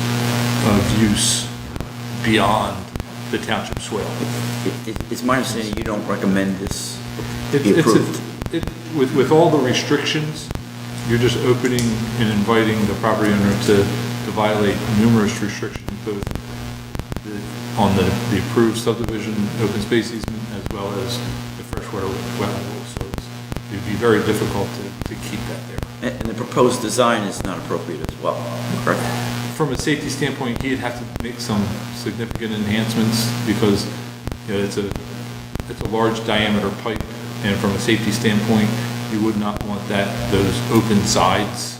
of use beyond the township swale. It's my understanding you don't recommend this be It's approved. with all the restrictions, you're just opening and inviting the property owner to violate numerous restrictions, both on the approved subdivision open space easement as well as the freshwater wetland rules. So it'd be very difficult to keep that there. And the proposed design is not appropriate as well, correct? From a safety standpoint, he'd have to make some significant enhancements because, it's a large diameter pipe, and from a safety standpoint, you would not want those open sides,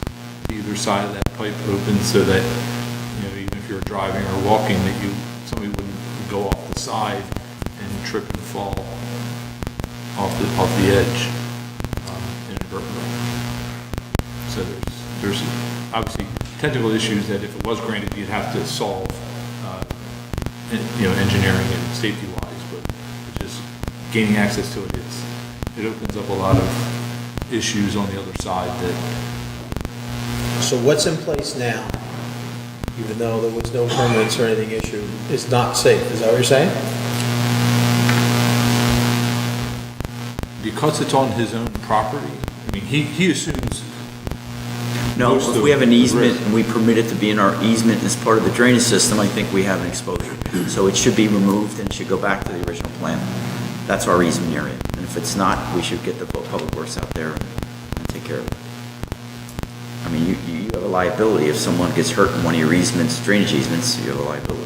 either side of that pipe open, so that, even if you're driving or walking, that somebody wouldn't go off the side and trip and fall off the edge inadvertently. So there's obviously technical issues that if it was granted, you'd have to solve, engineering and safety-wise, but just gaining access to it, it opens up a lot of issues on the other side that. So what's in place now, even though there was no permits or anything issued, is not safe, is that what you're saying? Because it's on his own property, I mean, he assumes. No, most if of we have an the easement risk. and we permit it to be in our easement as part of the drainage system, I think we have an exposure. So it should be removed and should go back to the original plan. That's our easement area. And if it's not, we should get the public works out there and take care of it. I mean, you have a liability. If someone gets hurt in one of your easements, drainage easements, you have a liability.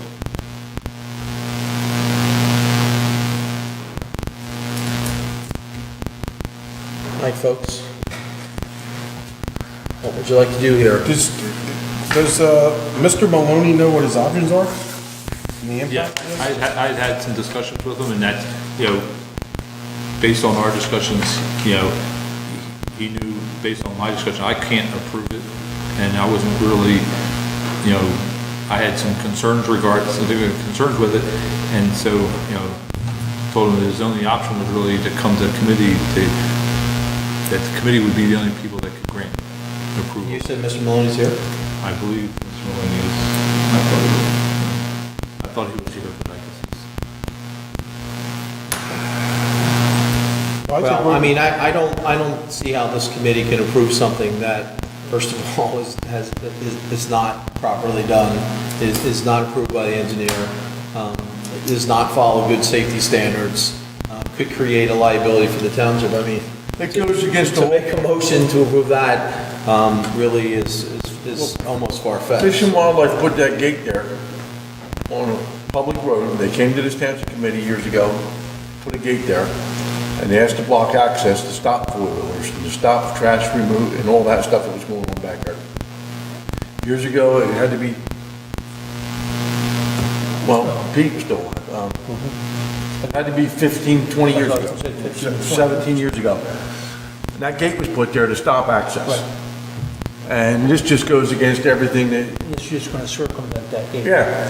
All right, folks. What would you like to do here? Does Mr. Maloney know what his options are? And the Yeah, impact? I'd had some discussions with him, and that, based on our discussions, he knew, based on my discussion, I can't approve it, and I wasn't really, I had some concerns with it, and so, told him that his only option was really to come to committee, that the committee would be the only people that could grant approval. You said Mr. Maloney's here? I believe Mr. Maloney is, I thought he was here, but I guess he's. Well, I mean, I don't see how this committee can approve something that, first of all, is not properly done, is not approved by the engineer, does not follow good safety standards, could create a liability for the township. I mean, It goes against to the make a motion to approve that really is almost far-fetched. Fish and Wildlife put that gate there on a public road. They came to this township committee years ago, put a gate there, and they asked to block access to stop four-wheelers, to stop trash removal and all that stuff that was going on back there. Years ago, it had to be, well, Pete was still on. It had to be 15, 20 years ago, 17 years ago. And that gate was put there to stop access. And this just goes against everything that, It's just gonna circumvent that gate. yeah.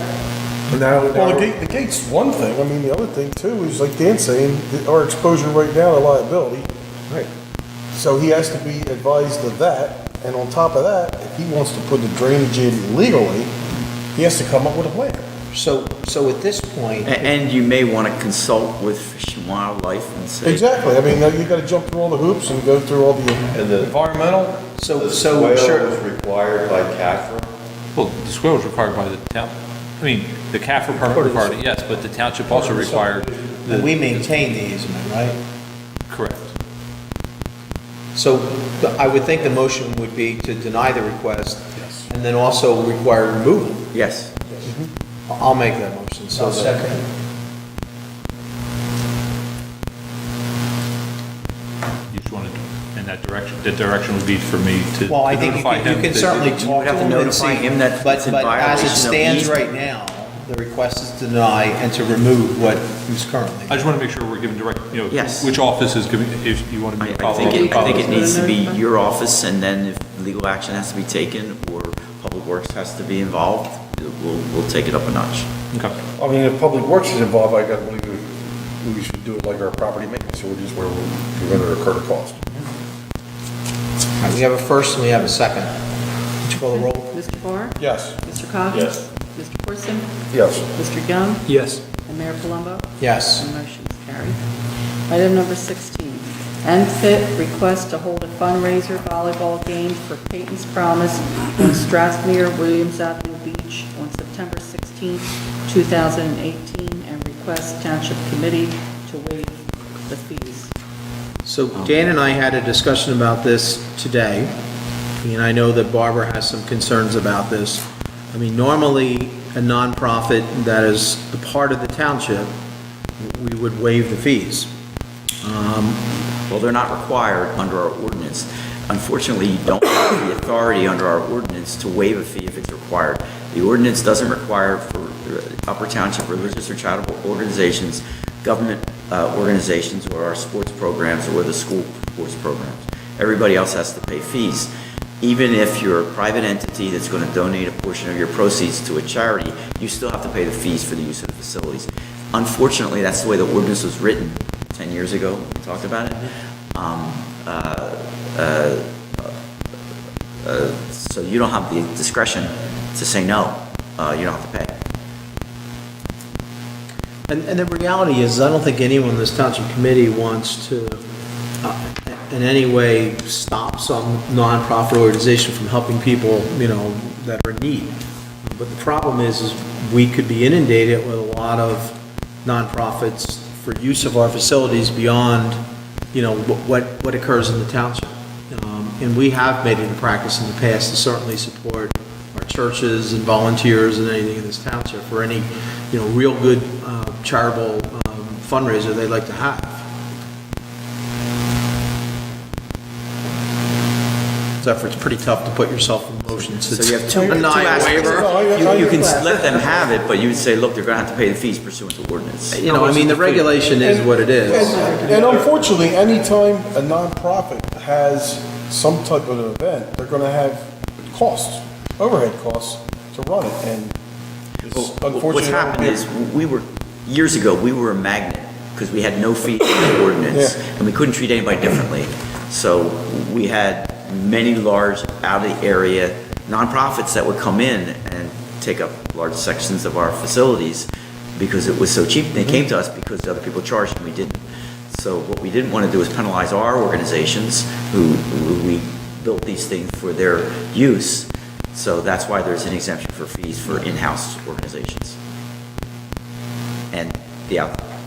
And now, Well, the gate's one thing. I mean, the other thing too is, like Dan's saying, our exposure right now to liability. Right. So he has to be advised of that. And on top of that, if he wants to put the drainage in legally, he has to come up with a plan. So at this point, And you may want to consult with Fish and Wildlife and say. Exactly. I mean, you gotta jump through all the hoops and go through all the environmental. so Swale sure, was required by CAFRA. Well, the swale was required by the town. I mean, the CAFR permit required it, yes, but the township also required and we maintain the easement, right? correct. So I would think the motion would be to deny the request and then also require removal. Yes. I'll make that motion. So second. You just wanted in that direction. The direction would be for me to Well, I think notify him you can that- certainly You talk would to have to him and notify see. him that But it's in as it violation of stands easement. right now, the request is to deny and to remove what is currently. I just want to make sure we're giving direct, Yes. which office is giving, if you want to be I followed. think it needs to be your office, and then if legal action has to be taken or Public Works has to be involved, we'll take it up a notch. Okay. I mean, if Public Works is involved, I gotta believe we should do it like our property maintenance, which is where we're gonna incur the cost. All right, we have a first and we have a second. Would you call the roll? Mr. Barr? Yes. Mr. Coggins? Yes. Mr. Corson? Yes. Mr. Young? Yes. And Mayor Palumbo? Yes. The motion is carried. Item number 16, NFIT request to hold a fundraiser volleyball game for Peyton's Promise on Strathmere Williams Avenue Beach on September 16, 2018, and request Township Committee to waive the fees. So Dan and I had a discussion about this today, and I know that Barbara has some concerns about this. I mean, normally, a nonprofit that is a part of the township, we would waive the fees. Well, they're not required under our ordinance. Unfortunately, you don't have the authority under our ordinance to waive a fee if it's required. The ordinance doesn't require for Upper Township religious or charitable organizations, government organizations, or our sports programs, or the school sports programs. Everybody else has to pay fees. Even if you're a private entity that's going to donate a portion of your proceeds to a charity, you still have to pay the fees for the use of the facilities. Unfortunately, that's the way the ordinance was written 10 years ago. We talked about it. So you don't have the discretion to say no. You don't have to pay. And the reality is, I don't think anyone in this township committee wants to, in any way, stop some nonprofit organization from helping people, that are in need. But the problem is we could be inundated with a lot of nonprofits for use of our facilities beyond, what occurs in the township. And we have made it a practice in the past to certainly support our churches and volunteers and anything in this township for any, real good charitable fundraiser they'd like to have. Except for it's pretty tough to put yourself in motion. So you have two deny a aspects. waiver. You can let them have it, but you would say, look, they're going to have to pay the fees pursuant to ordinance. The regulation is what it is. And unfortunately, anytime a nonprofit has some type of an event, they're going to have costs, overhead costs to run it, and it's unfortunately... What's happened is, years ago, we were a magnet, because we had no fee in the ordinance, and we couldn't treat anybody differently. So we had many large, out-of-the-area nonprofits that would come in and take up large sections of our facilities because it was so cheap. They came to us because other people charged and we didn't. So what we didn't want to do is penalize our organizations who we built these things for their use. So that's why there's an exemption for fees for in-house organizations. And the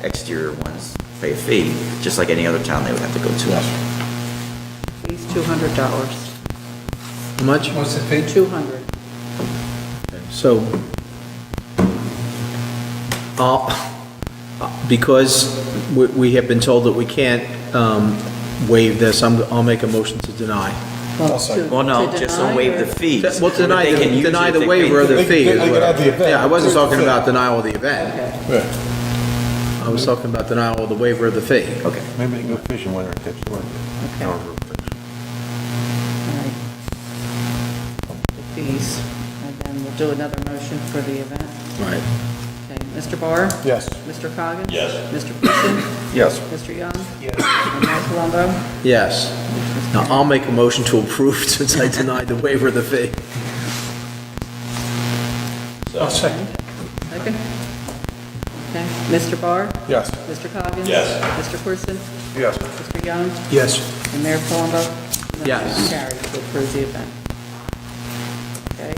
exterior ones pay a fee, just like any other town they would have to go to. Fees $200. How much? What's the fee? $200. So, because we have been told that we can't waive this, I'll make a motion to deny. Well, no, just to waive the fees. Well, deny They can use the it if they waiver of the They fee. can is what add the event. Yeah, I wasn't talking about denial of the event. Yeah. I was talking about denial of the waiver of the fee. Okay. Maybe they can go fishing when they're tips. Okay. All right. The fees, and then we'll do another motion for the event. Right. Okay, Mr. Barr? Yes. Mr. Coggins? Yes. Mr. Pearson? Yes. Mr. Young? Yes. And Mayor Colombo? Yes. Now, I'll make a motion to approve since I denied the waiver of the fee. Second. Second? Okay, Mr. Barr? Yes. Mr. Coggins? Yes. Mr. Pearson? Yes. Mr. Young? Yes. And Mayor Colombo? Yes. Motion carried to approve the event. Okay,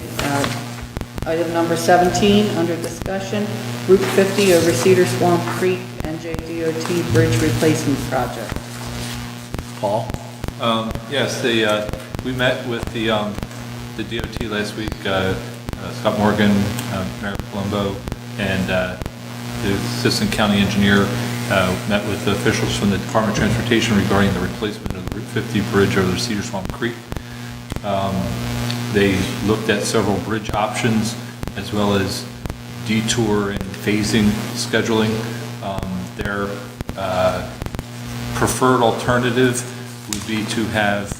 item number 17, under discussion, Route 50 over Cedar Swamp Creek, NJDOT Bridge Replacement Project. Paul? Yes, we met with the DOT last week, Scott Morgan, Mayor Colombo, and the Assistant County Engineer met with the officials from the Department of Transportation regarding the replacement of the Route 50 bridge over Cedar Swamp Creek. They looked at several bridge options as well as detour and phasing scheduling. Their preferred alternative would be to have,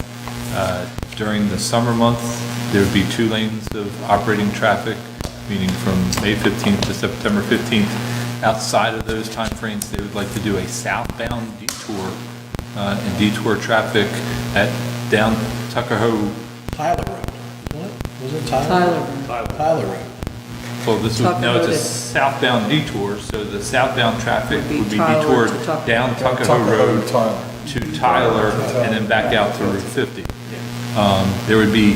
during the summer month, there would be 2 lanes of operating traffic, meaning from May 15th to September 15th. Outside of those timeframes, they would like to do a southbound detour and detour traffic at down Tuckahoe. Tyler Road, wasn't it? Was it Tyler? Tyler Road. Well, this would, no, it's a Tuckahoe to- southbound detour, so the southbound traffic Would be would be Tyler detoured to Tuckahoe. down Tuckahoe Road Tyler. to Tyler and then back out to Route 50. There would be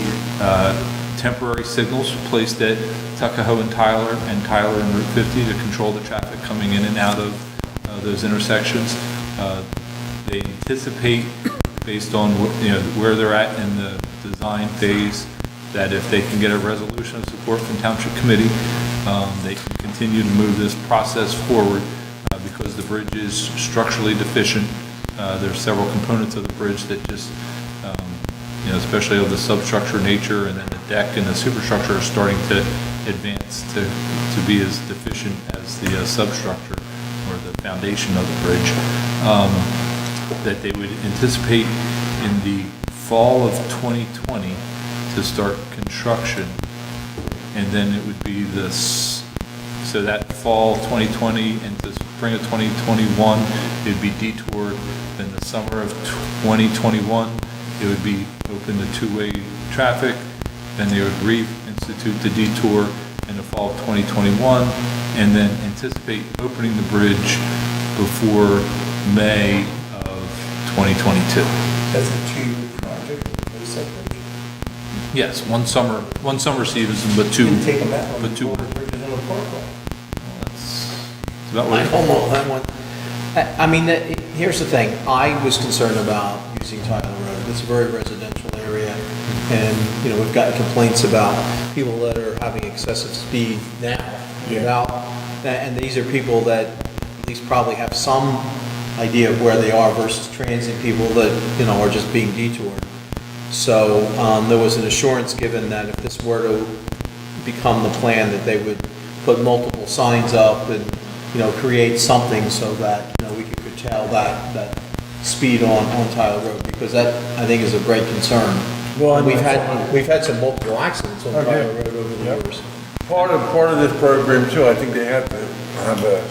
temporary signals placed at Tuckahoe and Tyler and Route 50 to control the traffic coming in and out of those intersections. They anticipate, based on where they're at in the design phase, that if they can get a resolution of support from Township Committee, they can continue to move this process forward because the bridge is structurally deficient. There's several components of the bridge that just, especially of the substructure nature, and then the deck and the superstructure are starting to advance to be as deficient as the substructure or the foundation of the bridge. That they would anticipate in the fall of 2020 to start construction, and then it would be so that fall 2020 into spring of 2021, it would be detoured. Then the summer of 2021, it would be open to two-way traffic. Then they would reinstitute the detour in the fall of 2021, and then anticipate opening the bridge before May of 2022. That's a 2-year project, replace that bridge. Yes, one summer season, but two. Didn't take them that long But to two. build the bridges in the parkway. That's about what I don't know that one. I mean, here's the thing, I was concerned about using Tyler Road. It's a very residential area, and, we've gotten complaints about people that are having excessive speed now. And these are people that at least probably have some idea of where they are versus transient people that, are just being detoured. So there was an assurance given that if this were to become the plan, that they would put multiple signs up and, create something so that, we could curtail that speed on Tyler Road, because that, I think, is a great concern. Well, We've had some multiple accidents on Tyler Road over the years. Part of this program too, I think they have to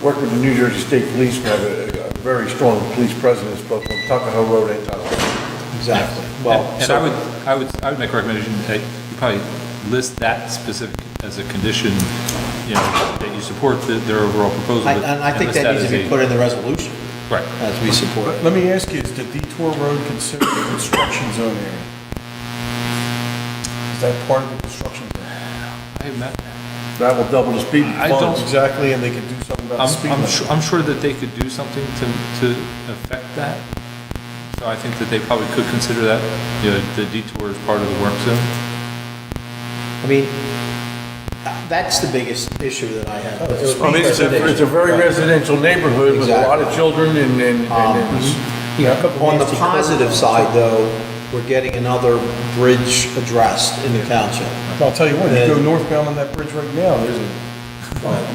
work with the New Jersey State Police, to have a very strong police presence both on Tuckahoe Road and Tyler Road. Exactly. Well, And I would make a recommendation that you probably list that specific as a condition, that you support their overall proposal. and I think that needs to be put in the resolution. Right. As we support it. Let me ask you, is the detour road considered a construction zone area? Is that part of the construction zone? That will double the speed. I don't- Exactly, and they could do something about the speed limit. I'm sure that they could do something to affect that. So I think that they probably could consider that, the detour as part of the work zone. I mean, that's the biggest issue that I have. It's a very residential neighborhood with a lot of children and On the positive side, though, we're getting another bridge addressed in the township. I'll tell you what, you go And- northbound on that bridge right now, there's a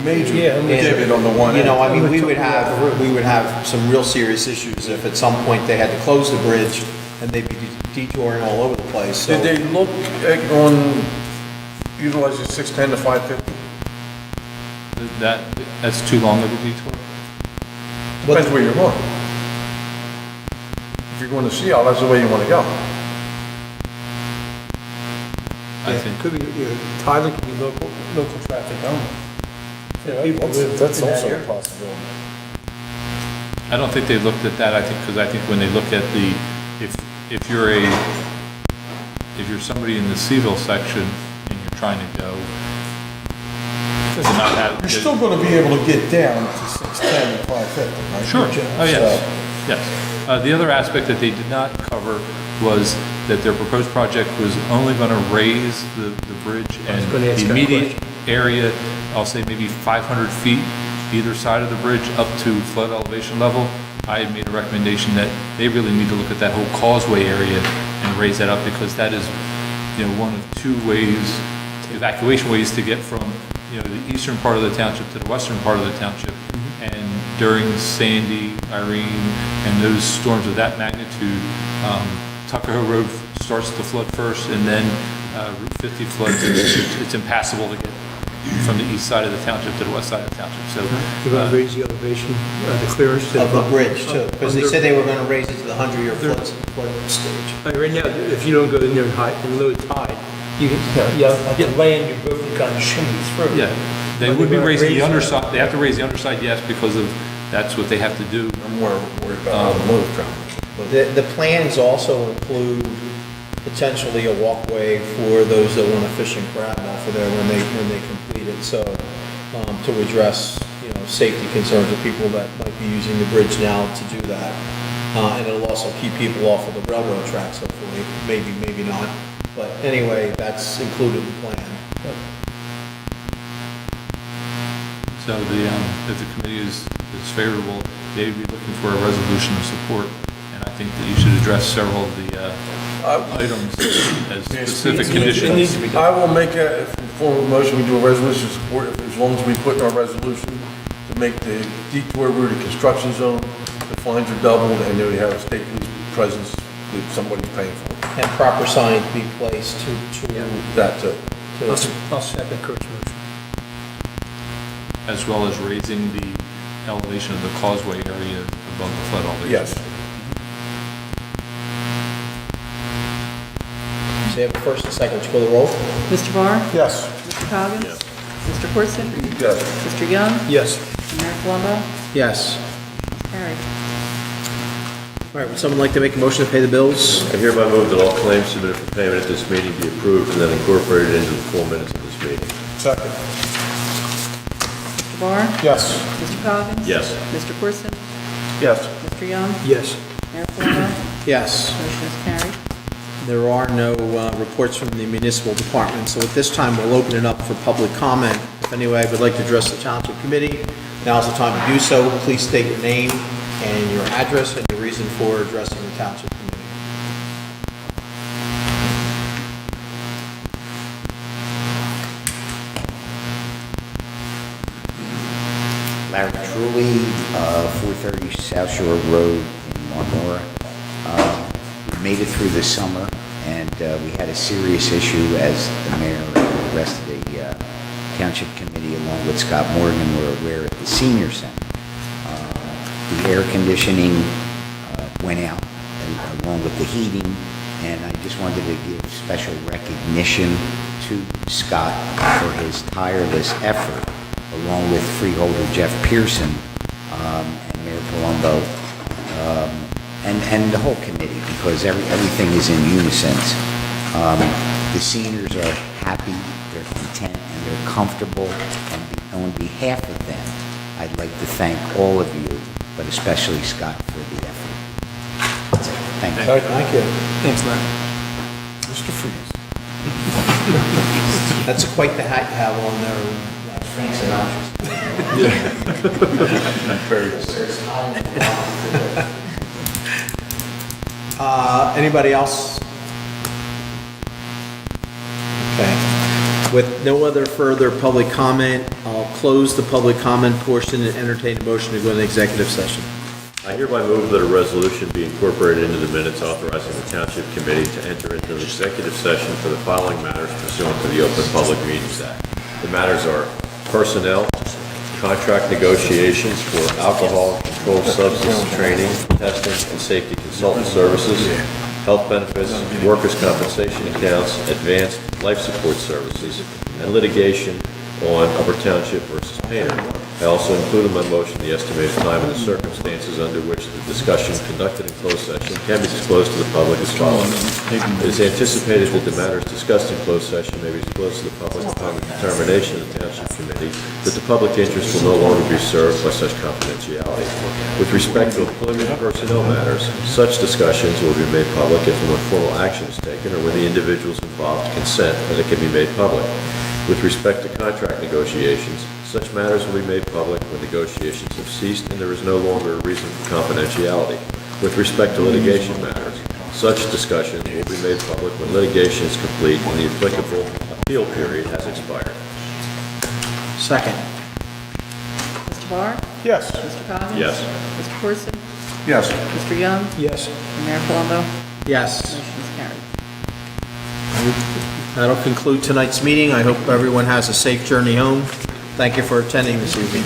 major divot on the one end. I mean, we would have some real serious issues if at some point they had to close the bridge and they'd be detouring all over the place, so. Did they look on utilizing 610 to 550? That's too long of a detour. Depends where you're going. If you're going to Seattle, that's the way you want to go. I think. Could be, Tyler could be local traffic only. People live That's in that also a area. possibility. I don't think they looked at that. Because I think when they look at if you're somebody in the Seville section and you're trying to go, to not have. You're still going to be able to get down to 610 and 550, right? Sure. Oh, yes. So- Yes. The other aspect that they did not cover was that their proposed project was only going to raise the bridge and gonna ask the that immediate area, I'll say maybe 500 feet either side of the bridge up to flood elevation level. I had made a recommendation that they really need to look at that whole causeway area and raise that up, because that is, one of two evacuation ways to get from, the eastern part of the township to the western part of the township. And during Sandy, Irene, and those storms of that magnitude, Tuckahoe Road starts to flood first, and then Route 50 floods. It's impassable to get from the east side of the township to the west side of the township. So You're going to raise the elevation, the clearance. Of the bridge too, because they said they were gonna raise it to the 100-year flood stage. Right now, if you don't go in there in low tide, you at the land, your boat can kind of shimmy through. yeah, they would be raising the underside. They have to raise the underside, yes, because of that's what they have to do. I'm more worried about automotive traffic. The plans also include potentially a walkway for those that want to fish and crab off of there when they complete it, so, to address, safety concerns of people that might be using the bridge now to do that. And it'll also keep people off of the railroad tracks, hopefully, maybe not. But anyway, that's included in the plan. So if the committee is favorable, they'd be looking for a resolution of support. And I think that you should address several of the items as specific conditions. I will make a form of motion, we do a resolution of support, as long as we put in our resolution to make the detour route a construction zone, the fines are doubled, and then we have a state police presence that somebody's paying for. And proper signs be placed to That too. I'll second Kurt's motion. As well as raising the elevation of the causeway area above the flood elevation. Yes. So you have a first and second, would you call the roll? Mr. Barr? Yes. Mr. Coggins? Mr. Corson? Yes. Mr. Young? Yes. Mayor Palumbo? Yes. Carried. All right, would someone like to make a motion to pay the bills? I hereby move that all claims submitted for payment at this meeting be approved and then incorporated into the full minutes of this meeting. Second. Mr. Barr? Yes. Mr. Coggins? Yes. Mr. Corson? Yes. Mr. Young? Yes. Mayor Palumbo? Yes. Motion is carried. There are no reports from the municipal department, so at this time, we'll open it up for public comment. If anybody would like to address the Township Committee, now's the time to do so. Please state your name and your address and your reason for addressing the Township Committee. Larry Truly, 430 South Shore Road in Marmora. We made it through the summer, and we had a serious issue, as the mayor and the rest of the Township Committee, along with Scott Morgan, were aware, at the senior center. The air conditioning went out, along with the heating, and I just wanted to give special recognition to Scott for his tireless effort, along with freeholder Jeff Pearson and Mayor Palumbo, and the whole committee, because everything is in unison. The seniors are happy, they're content, and they're comfortable, and on behalf of them, I'd like to thank all of you, but especially Scott, for the effort. That's it. Thank you. Thank you. Thanks, Larry. Mr. Freeze. That's quite the hat you have on there. Frank Sinatra. Anybody else? Okay. With no other further public comment, I'll close the public comment portion and entertain a motion to go into executive session. I hereby move that a resolution be incorporated into the minutes authorizing the Township Committee to enter into an executive session for the following matters pursuant to the Open Public Meetings Act. The matters are personnel, contract negotiations for alcohol, controlled substance training, testing, and safety consultant services, health benefits, workers' compensation accounts, advanced life support services, and litigation on Upper Township versus Painter. I also include in my motion the estimated time and the circumstances under which the discussion conducted in closed session can be disclosed to the public as follows. It is anticipated that the matters discussed in closed session may be disclosed to the public upon the determination of the Township Committee that the public interest will no longer be served by such confidentiality. With respect to employment personnel matters, such discussions will be made public if and when formal action is taken or when the individuals involved consent that it can be made public. With respect to contract negotiations, such matters will be made public when negotiations have ceased and there is no longer a reason for confidentiality. With respect to litigation matters, such discussion will be made public when litigation is complete and the applicable appeal period has expired. Second. Mr. Barr? Yes. Mr. Coggins? Yes. Mr. Corson? Yes. Mr. Young? Yes. And Mayor Palumbo? Yes. Motion is carried. That'll conclude tonight's meeting. I hope everyone has a safe journey home. Thank you for attending this evening.